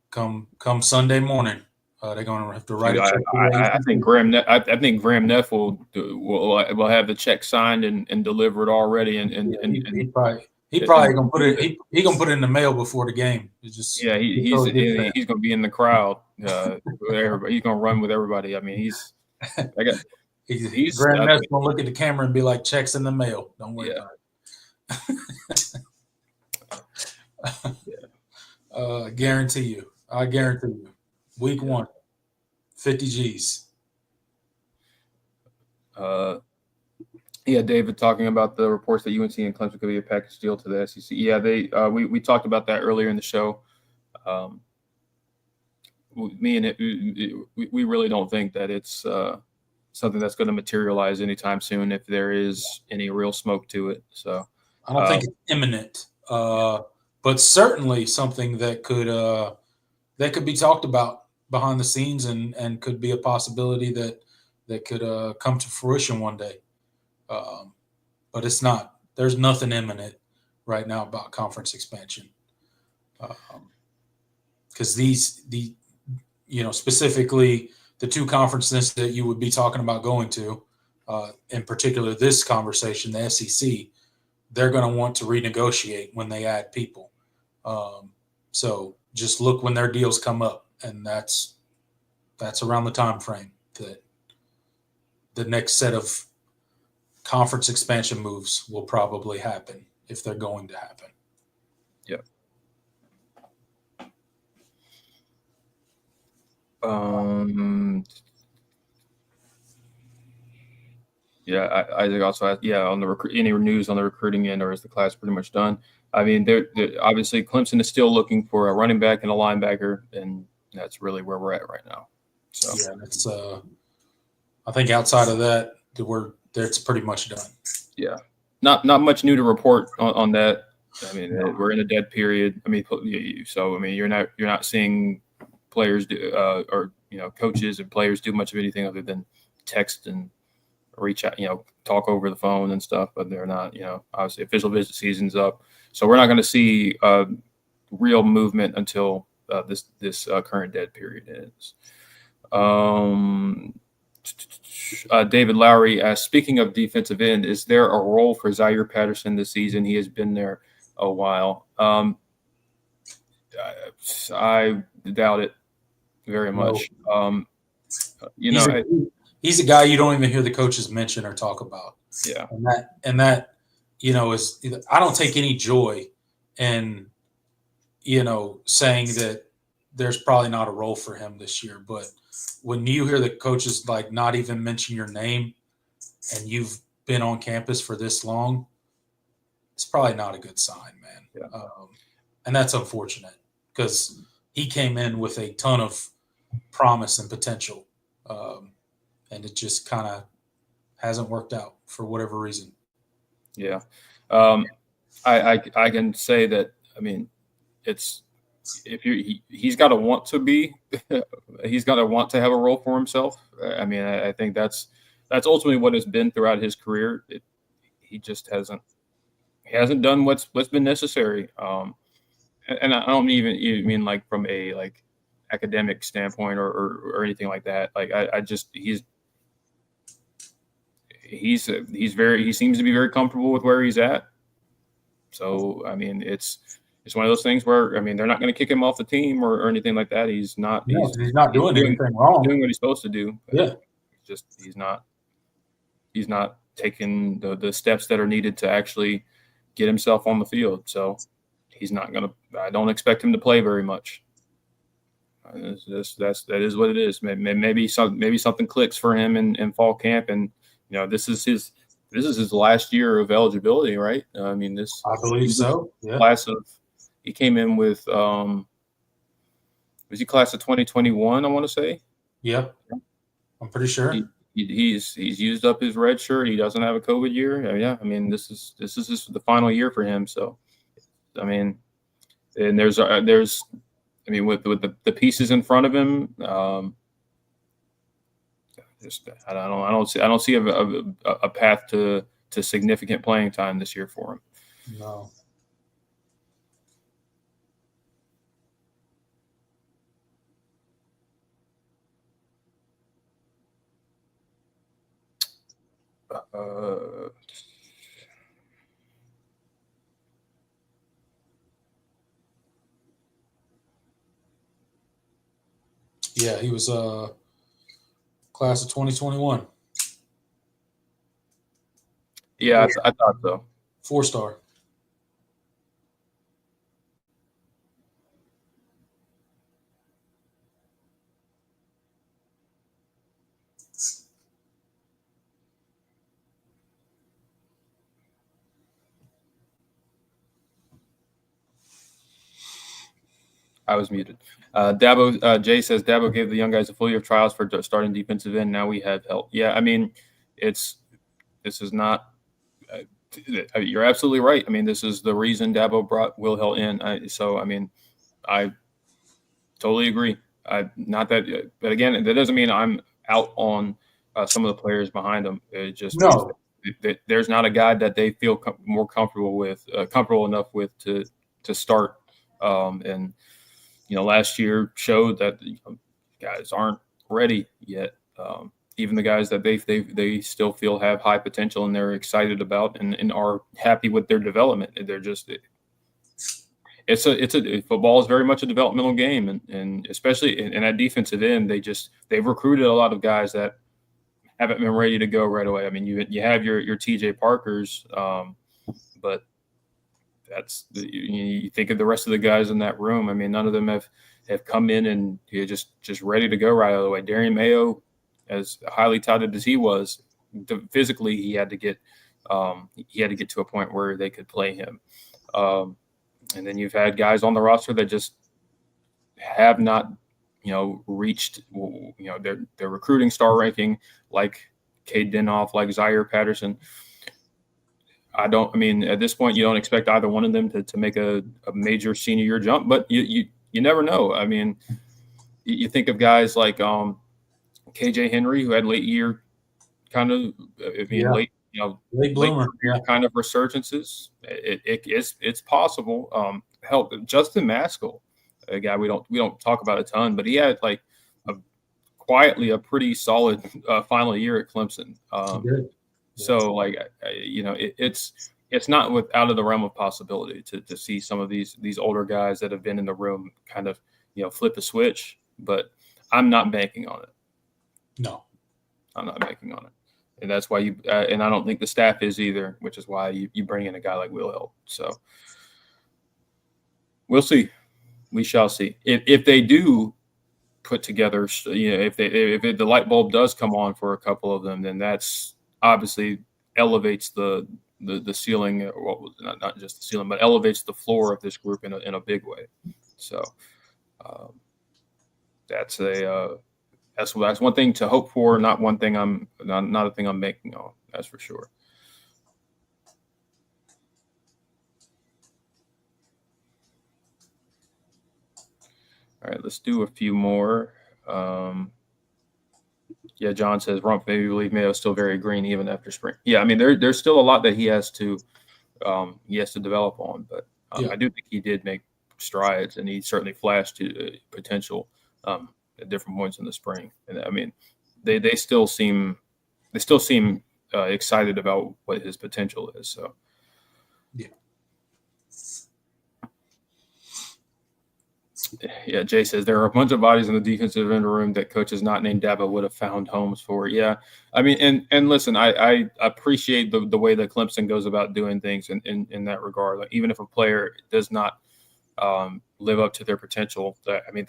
Come Sunday morning, they're gonna have to write a check. I think Graham Neff will have the check signed and delivered already. He probably gonna put it. He gonna put it in the mail before the game. He's gonna be in the crowd. He's gonna run with everybody. I mean, Graham Neff's gonna look at the camera and be like, "Checks in the mail. Don't worry about it." I guarantee you. Week 1, 50 G's. David talking about the reports that UNC and Clemson could be a package deal to the SEC. Yeah, we talked about that earlier in the show. Me and we really don't think that it's something that's going to materialize anytime soon if there is any real smoke to it. So I don't think it's imminent, but certainly something that could be talked about behind the scenes and could be a possibility that could come to fruition one day. But it's not. There's nothing imminent right now about conference expansion, because specifically the two conferences that you would be talking about going to, in particular this conversation, the SEC, they're going to want to renegotiate when they add people. So just look when their deals come up, and that's around the time frame that the next set of conference expansion moves will probably happen, if they're going to happen. Yep. Isaac also asked, on the any news on the recruiting end, or is the class pretty much done? I mean, they're obviously Clemson is still looking for a running back and a linebacker, and that's really where we're at right now. So that's I think outside of that, it's pretty much done. Yeah, not much new to report on that. I mean, we're in a dead period. I mean, so I mean, you're not seeing players do or coaches and players do much of anything other than text and reach out, talk over the phone and stuff, but they're not, obviously official visit season's up. So we're not going to see real movement until this current dead period ends. David Lowry asked, speaking of defensive end, is there a role for Zaire Patterson this season? He has been there a while. I doubt it very much. He's a guy you don't even hear the coaches mention or talk about. Yeah. And that is, I don't take any joy in, saying that there's probably not a role for him this year. But when you hear the coaches not even mention your name and you've been on campus for this long, it's probably not a good sign, man. Yeah. And that's unfortunate because he came in with a ton of promise and potential. And it just kind of hasn't worked out for whatever reason. Yeah. I can say that, I mean, he's got to want to be, he's got to want to have a role for himself. I mean, I think that's ultimately what it's been throughout his career. He just hasn't done what's been necessary. And I don't even mean like from a academic standpoint or anything like that. He seems to be very comfortable with where he's at. So, I mean, it's one of those things where, I mean, they're not going to kick him off the team or anything like that. He's not doing anything wrong. Doing what he's supposed to do. Yeah. He's not. he's not taking the steps that are needed to actually get himself on the field. So he's not going to. I don't expect him to play very much. That is what it is. Maybe something clicks for him in fall camp, and this is his last year of eligibility, right? I believe so. Yeah. He came in with was he class of 2021? I want to say. Yep, I'm pretty sure. He's used up his red shirt. He doesn't have a COVID year. Yeah, this is the final year for him. So, and there's with the pieces in front of him, I don't see a path to significant playing time this year for him. No. Yeah, he was class of 2021. Yeah, I thought so. 4-star. I was muted. Jay says Dabo gave the young guys a full year of trials for starting defensive end. Now we have help. Yeah, this is not. You're absolutely right. This is the reason Dabo brought Will Hill in. I totally agree. Not that, but again, that doesn't mean I'm out on some of the players behind them. It just no. There's not a guy that they feel more comfortable enough with to start. And last year showed that guys aren't ready yet. Even the guys that they still feel have high potential and they're excited about and are happy with their development. They're just football is very much a developmental game, and especially in that defensive end, they've recruited a lot of guys that haven't been ready to go right away. You have your TJ Parkers, but you think of the rest of the guys in that room. None of them have come in and just ready to go right out of the way. Darian Mayo, as highly touted as he was, physically he had to get to a point where they could play him. And then you've had guys on the roster that just have not, reached, their recruiting star ranking, like Cade Denoff, like Zaire Patterson. At this point, you don't expect either one of them to make a major senior year jump, but you never know. You think of guys like KJ Henry, who had late year kind of, late bloomer, kind of resurgences. It's possible. Help Justin Maskell, a guy we don't talk about a ton, but he had quietly a pretty solid final year at Clemson. So it's not out of the realm of possibility to see some of these older guys that have been in the room kind of flip a switch, but I'm not banking on it. No, I'm not banking on it. And that's why and I don't think the staff is either, which is why you bring in a guy like Will Hill. So we'll see. We shall see. If they do put together, if the light bulb does come on for a couple of them, then that's obviously elevates the ceiling, well, not just the ceiling, but elevates the floor of this group in a big way. So that's one thing to hope for, not one thing not a thing I'm making on. That's for sure. All right, let's do a few more. John says Rump maybe believe Mayo's still very green even after spring. Yeah, there's still a lot that he has to develop on, but I do think he did make strides, and he certainly flashed potential at different points in the spring. And they still seem excited about what his potential is. So Yeah, Jay says there are a bunch of bodies in the defensive end room that coaches not named Dabo would have found homes for. Yeah, I mean, and listen, I appreciate the way that Clemson goes about doing things in that regard. Like, even if a player does not live up to their potential, I mean,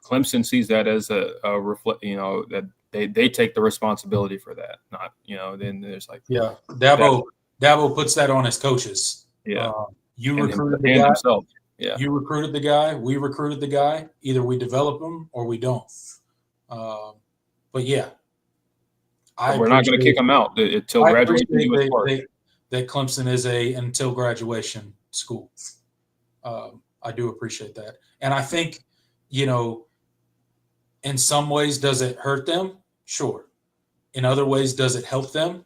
Clemson sees that as a reflect. That they take the responsibility for that. Not then there's like Dabo puts that on his coaches. Yeah, you and recruited the guy. Himself. Yeah. You recruited the guy. We recruited the guy. Either we develop him or we don't. But yeah, we're not going to kick him out until graduation. That Clemson is a until graduation school. I do appreciate that, and I think in some ways, does it hurt them? Sure. In other ways, does it help them?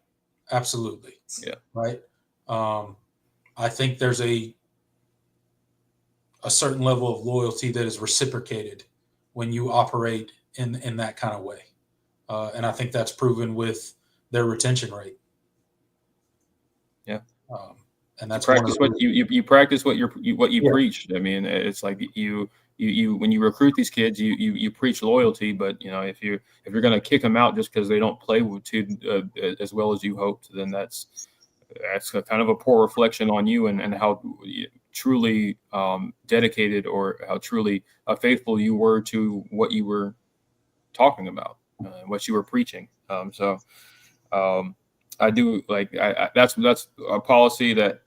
Absolutely. Yeah. Right. I think there's a certain level of loyalty that is reciprocated when you operate in that kind of way. And I think that's proven with their retention rate. Yeah. And that's practice what you practice what you preach. I mean, it's like you when you recruit these kids, you preach loyalty, but if you're going to kick them out just because they don't play as well as you hoped, then that's a kind of a poor reflection on you and how truly dedicated or how truly faithful you were to what you were talking about, what you were preaching. I do like that's a policy that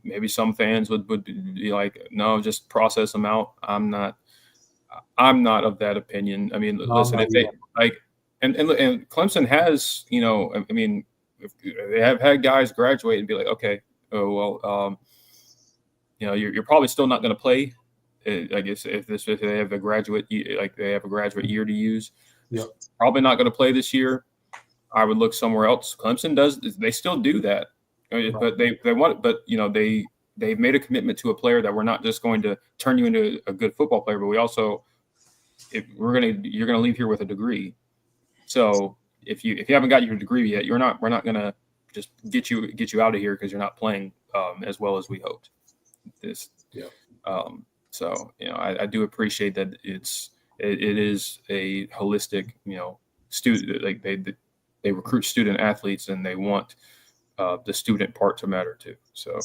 maybe some fans would be like, no, just process them out. I'm not of that opinion. I mean, listen, if they like, and Clemson has, I mean, if they have had guys graduate and be like, okay, you're probably still not going to play. I guess if they have a graduate, like they have a graduate year to use, probably not going to play this year. I would look somewhere else. Clemson does; they still do that, but they've made a commitment to a player that we're not just going to turn you into a good football player, but we also, you're going to leave here with a degree. So if you haven't got your degree yet, we're not going to just get you out of here because you're not playing as well as we hoped. So I do appreciate that it is a holistic student, like they recruit student athletes and they want the student part to matter too. So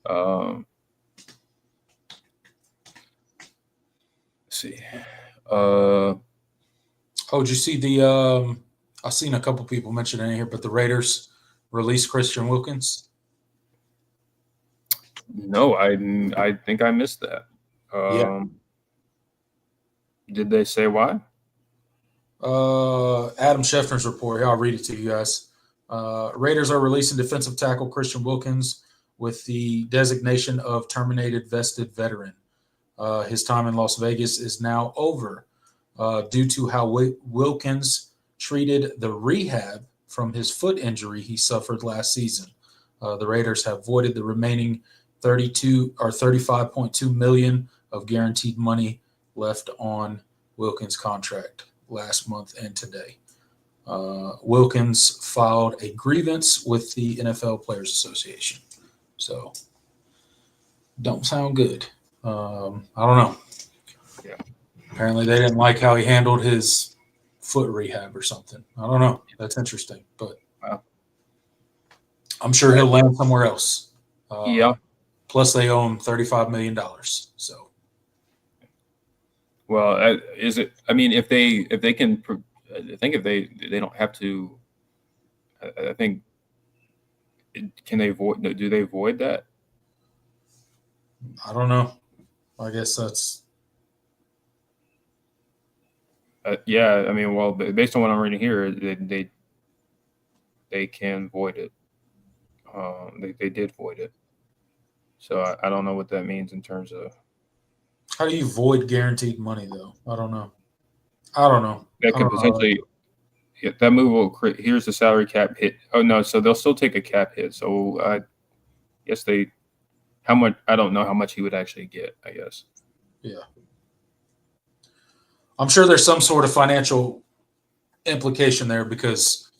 let's see. Did you see I've seen a couple people mention it here, but the Raiders released Christian Wilkins? No, I think I missed that. Did they say why? Adam Schefter's report. Here, I'll read it to you guys. Raiders are releasing defensive tackle Christian Wilkins with the designation of terminated vested veteran. His time in Las Vegas is now over due to how Wilkins treated the rehab from his foot injury he suffered last season. The Raiders have voided the remaining $35.2 million of guaranteed money left on Wilkins' contract last month and today. Wilkins filed a grievance with the NFL Players Association. So, don't sound good. I don't know. Yeah. Apparently, they didn't like how he handled his foot rehab or something. I don't know. That's interesting, but I'm sure he'll land somewhere else. Plus, they owe him $35 million. So. Well, is it? I mean, if they can, I think if they don't have to. I think. Can they void? Do they void that? I don't know. I guess that's. Yeah, I mean, well, based on what I'm reading here, they can void it. They did void it. So I don't know what that means in terms of. How do you void guaranteed money, though? I don't know. That could potentially. Yeah, that move will create. Here's the salary cap hit. Oh no, so they'll still take a cap hit. So I guess how much? I don't know how much he would actually get. I guess. Yeah. I'm sure there's some sort of financial implication there because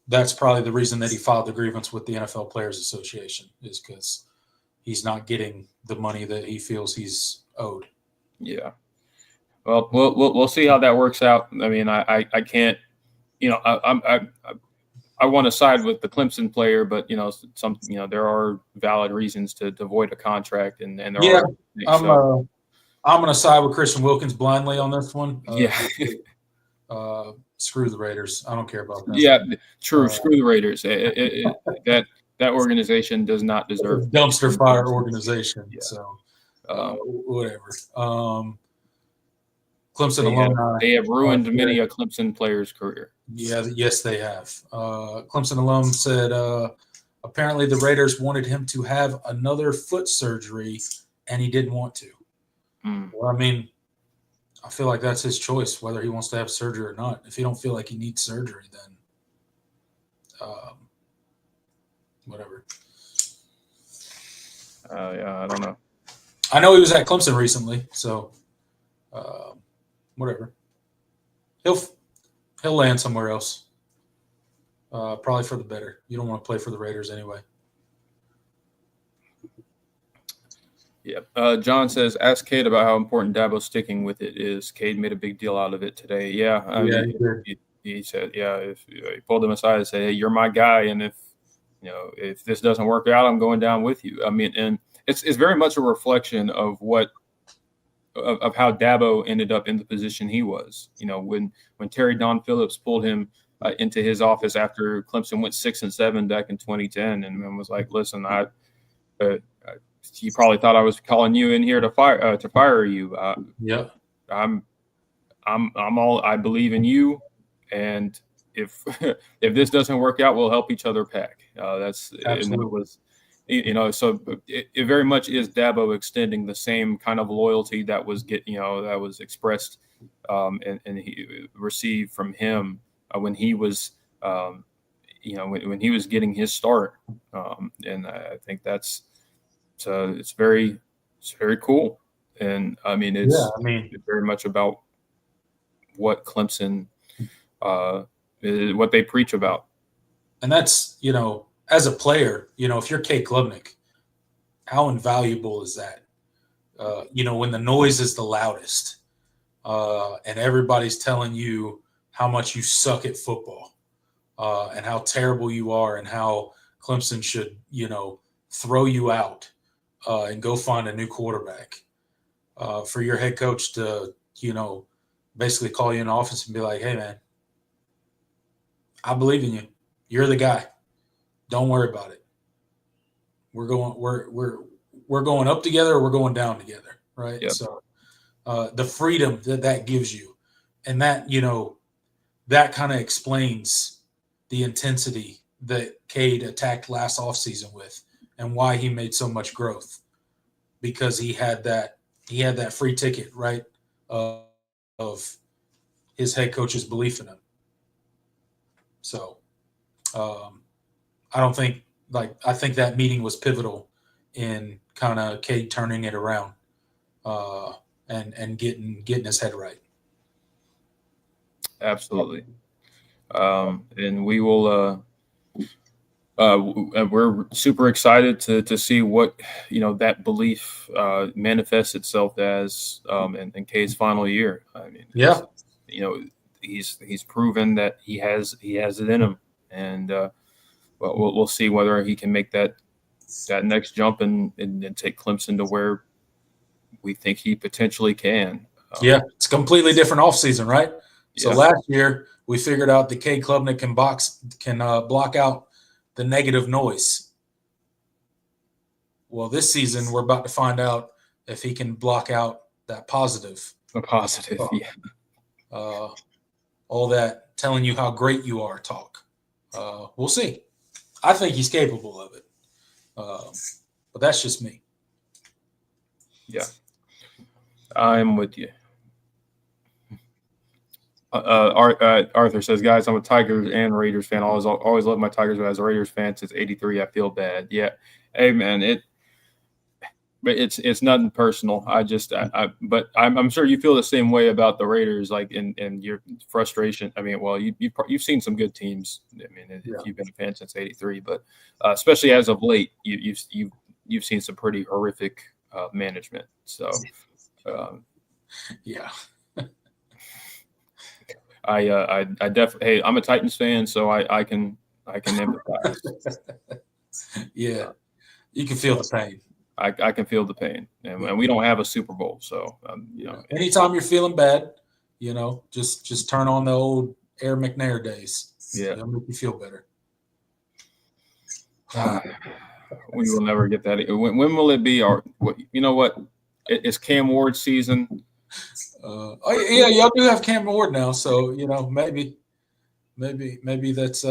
that's probably the reason that he filed the grievance with the NFL Players Association is because he's not getting the money that he feels he's owed. Yeah. Well, we'll see how that works out. I mean, I can't, I want to side with the Clemson player, but there are valid reasons to avoid a contract, and there Yeah, are. I'm going to side with Christian Wilkins blindly on this one. Yeah. Screw the Raiders. I don't care about them. Yeah, true. Screw the Raiders. That organization does not deserve dumpster fire organization. Yeah. So whatever. Clemson alumni. They have ruined many a Clemson player's career. Yeah, yes, they have. Clemson alum said apparently the Raiders wanted him to have another foot surgery, and he didn't want to. Well, I mean, I feel like that's his choice, whether he wants to have surgery or not. If he don't feel like he needs surgery, then whatever. Yeah, I don't know. I know he was at Clemson recently, so whatever. He'll land somewhere else. Probably for the better. You don't want to play for the Raiders anyway. Yeah. John says, ask Cade about how important Dabo sticking with it is. Cade made a big deal out of it today. Yeah. He said, if he pulled him aside and said, hey, you're my guy. And if this doesn't work out, I'm going down with you. I mean, and it's very much a reflection of how Dabo ended up in the position he was. When Terry Don Phillips pulled him into his office after Clemson went 6-7 back in 2010, and was like, "Listen, you probably thought I was calling you in here to fire you. Yeah, I'm all. I believe in you, and if this doesn't work out, we'll help each other pack." That's absolutely. And it was. So it very much is Dabo extending the same kind of loyalty that was that was expressed and he received from him when he was when he was getting his start, and I think it's very cool, and I mean it's very much about what Clemson what they preach about, and that's as a player, if you're Kate Klubnik, how invaluable is that? When the noise is the loudest and everybody's telling you how much you suck at football and how terrible you are and how Clemson should, throw you out and go find a new quarterback. For your head coach to, basically call you in the office and be like, hey, man, I believe in you. You're the guy. Don't worry about it. We're going up together, or we're going down together, right? Yep. So the freedom that gives you, and that that kind of explains the intensity that Cade attacked last offseason with, and why he made so much growth, because he had that free ticket, right, of his head coach's belief in him. So. I think that meeting was pivotal in kind of Cade turning it around and getting his head right. Absolutely. And we will we're super excited to see what that belief manifests itself as in Cade's final year. I mean, he's proven that he has it in him, and we'll see whether he can make that next jump and take Clemson to where we think he potentially can. It's a completely different offseason, right? So last year we figured out that Cade Klubnik can block out the negative noise. Well, this season we're about to find out if he can block out that positive. All that telling you how great you are talk. We'll see. I think he's capable of it, but that's just me. Yeah, I'm with you. Arthur says, guys, I'm a Tigers and Raiders fan. I always love my Tigers, but as a Raiders fan since '83, I feel bad. Yeah, hey man, but it's nothing personal. But I'm sure you feel the same way about the Raiders, like in your frustration. I mean, well, you've seen some good teams. I mean, you've been a fan since '83, but especially as of late, you've seen some pretty horrific management. So Yeah. I definitely. Hey, I'm a Titans fan, so I can empathize. Yeah. You can feel the pain. I can feel the pain, and we don't have a Super Bowl, so anytime you're feeling bad, just turn on the old Air McNair days. Yeah, it'll make you feel better. We will never get that. When will it be? Or you know what? It's Cam Ward season. Y'all do have Cam Ward now, so maybe that's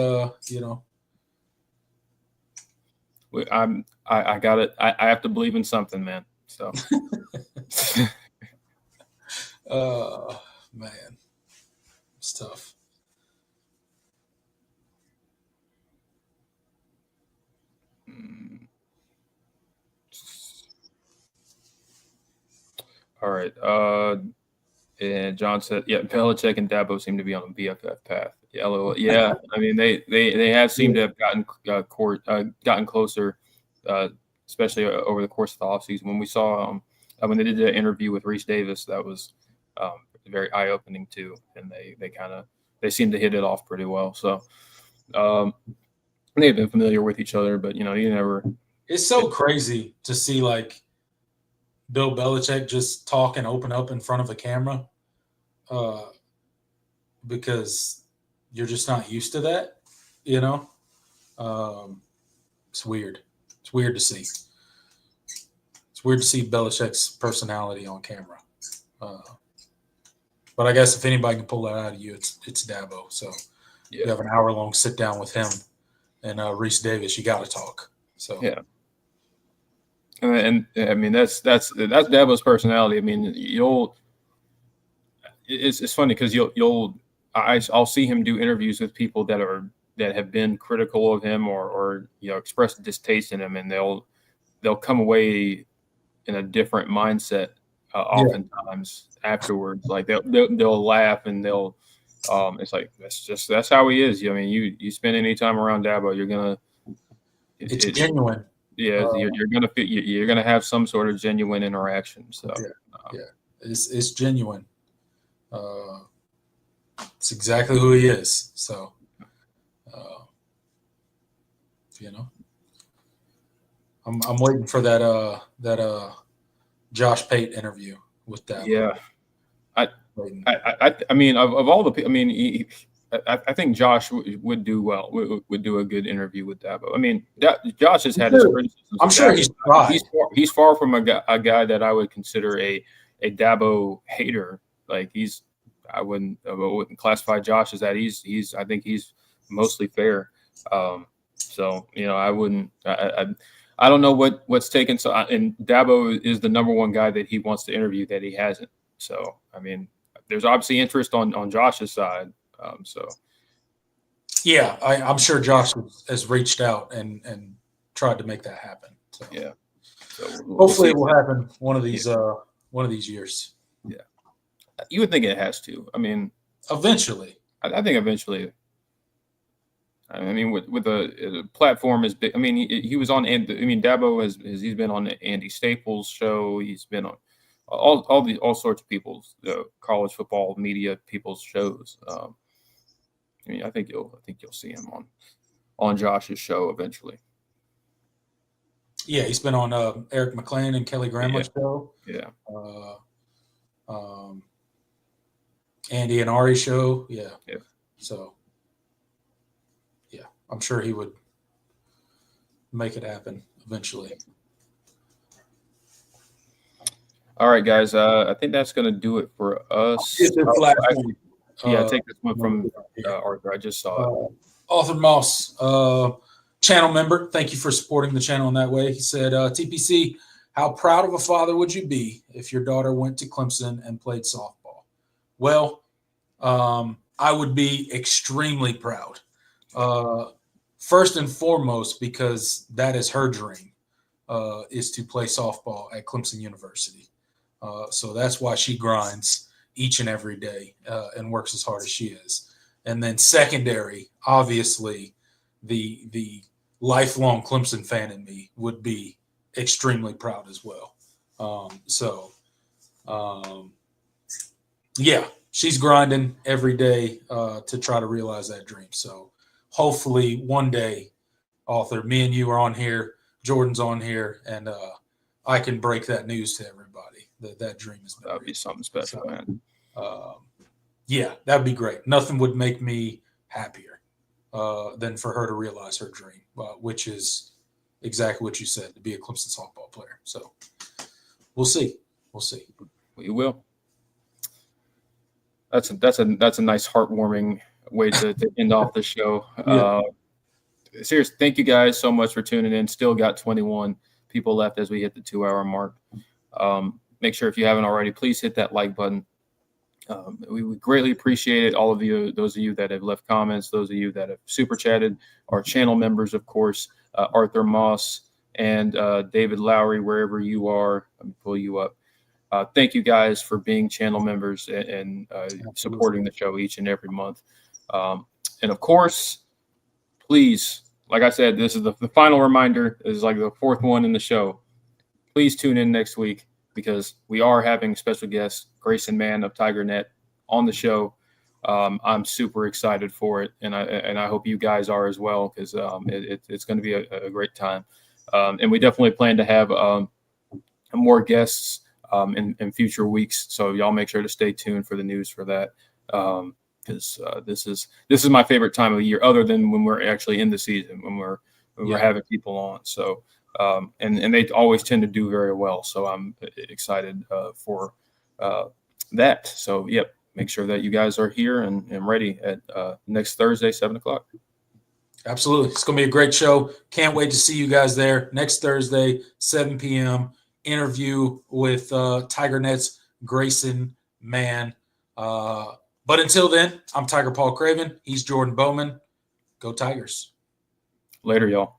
I got it. I have to believe in something, man. So, man, it's tough. All right. And John said, yeah, Belichick and Dabo seem to be on a BFF path. Yeah. I mean, they have seemed to have gotten closer, especially over the course of the offseason. When we saw when they did the interview with Reese Davis, that was very eye opening too, and they seemed to hit it off pretty well. So they've been familiar with each other, but you never. It's so crazy to see like Bill Belichick just talk and open up in front of a camera, because you're just not used to that, It's weird. It's weird to see. It's weird to see Belichick's personality on camera. But I guess if anybody can pull that out of you, it's Dabo. So you have an hour-long sit-down with him and Reese Davis. You got to talk. So yeah. And I mean that's Dabo's personality. I mean it's funny because I'll see him do interviews with people that have been critical of him or expressed distaste in him, and they'll come away in a different mindset oftentimes afterwards. Like they'll laugh and they'll it's like that's how he is. I mean you spend any time around Dabo, you're gonna it's genuine. Yeah, you're gonna have some sort of genuine interaction. So it's genuine. It's exactly who he is. So, I'm waiting for that Josh Pate interview with that. Yeah, I mean of all the people, I mean I think Josh would do well. Would do a good interview with Dabo. I mean, Josh has had his criticisms. I'm sure he's tried. He's far from a guy that I would consider a Dabo hater. Like I wouldn't classify Josh as that. I think he's mostly fair. So I wouldn't. I don't know what's taken. So and Dabo is the number one guy that he wants to interview that he hasn't. So I mean, there's obviously interest on Josh's side. Yeah, I'm sure Josh has reached out and tried to make that happen. So yeah, so hopefully it will happen one of these years. Yeah, you would think it has to. I mean, eventually. I think eventually. I mean, with a platform as big. I mean, he was on. I mean, Dabo he's been on the Andy Staples show. He's been on all sorts of people's college football media people's shows. I mean, I think you'll see him on Josh's show eventually. Yeah, he's been on Eric McLean and Kelly Grammer's show. Yeah. Andy and Ari's show. Yeah. Yeah. So, yeah, I'm sure he would make it happen eventually. All right, guys. I think that's going to do it for us. Take this one from Arthur. I just saw it. Arthur Moss, channel member. Thank you for supporting the channel in that way. He said, TPC, how proud of a father would you be if your daughter went to Clemson and played softball? Well, I would be extremely proud. First and foremost, because that is her dream, is to play softball at Clemson University. So that's why she grinds each and every day and works as hard as she is. And then secondary, obviously, the lifelong Clemson fan in me would be extremely proud as well. Yeah, she's grinding every day to try to realize that dream. So hopefully one day, Arthur, me and you are on here, Jordan's on here, and I can break that news to everybody that dream is. That would be something special, so, man. Yeah, that'd be great. Nothing would make me happier than for her to realize her dream, which is exactly what you said, to be a Clemson softball player. So we'll see. We'll see. We will. That's a nice heartwarming way to end off the show. Yeah. Seriously, thank you guys so much for tuning in. Still got 21 people left as we hit the 2-hour mark. Make sure if you haven't already, please hit that like button. We would greatly appreciate it. All of you, those of you that have left comments, those of you that have super chatted, our channel members, of course, Arthur Moss and David Lowry, wherever you are. Let me pull you up. Thank you guys for being channel members and supporting the show each and every month. And of course, please, like I said, this is the final reminder. This is like the fourth one in the show. Please tune in next week because we are having special guest Grayson Mann of TigerNet on the show. I'm super excited for it, and I hope you guys are as well because it's going to be a great time. And we definitely plan to have more guests in future weeks. So y'all make sure to stay tuned for the news for that. Because this is my favorite time of the year, other than when we're actually in the season, when we're having people on. So and they always tend to do very well. So I'm excited for that. So yep, make sure that you guys are here and ready at next Thursday, 7:00. Absolutely, it's gonna be a great show. Can't wait to see you guys there next Thursday, 7 p.m. Interview with TigerNet's Grayson Mann. But until then, I'm Tiger Paul Craven. He's Jordan Bowman. Go Tigers. Later, y'all.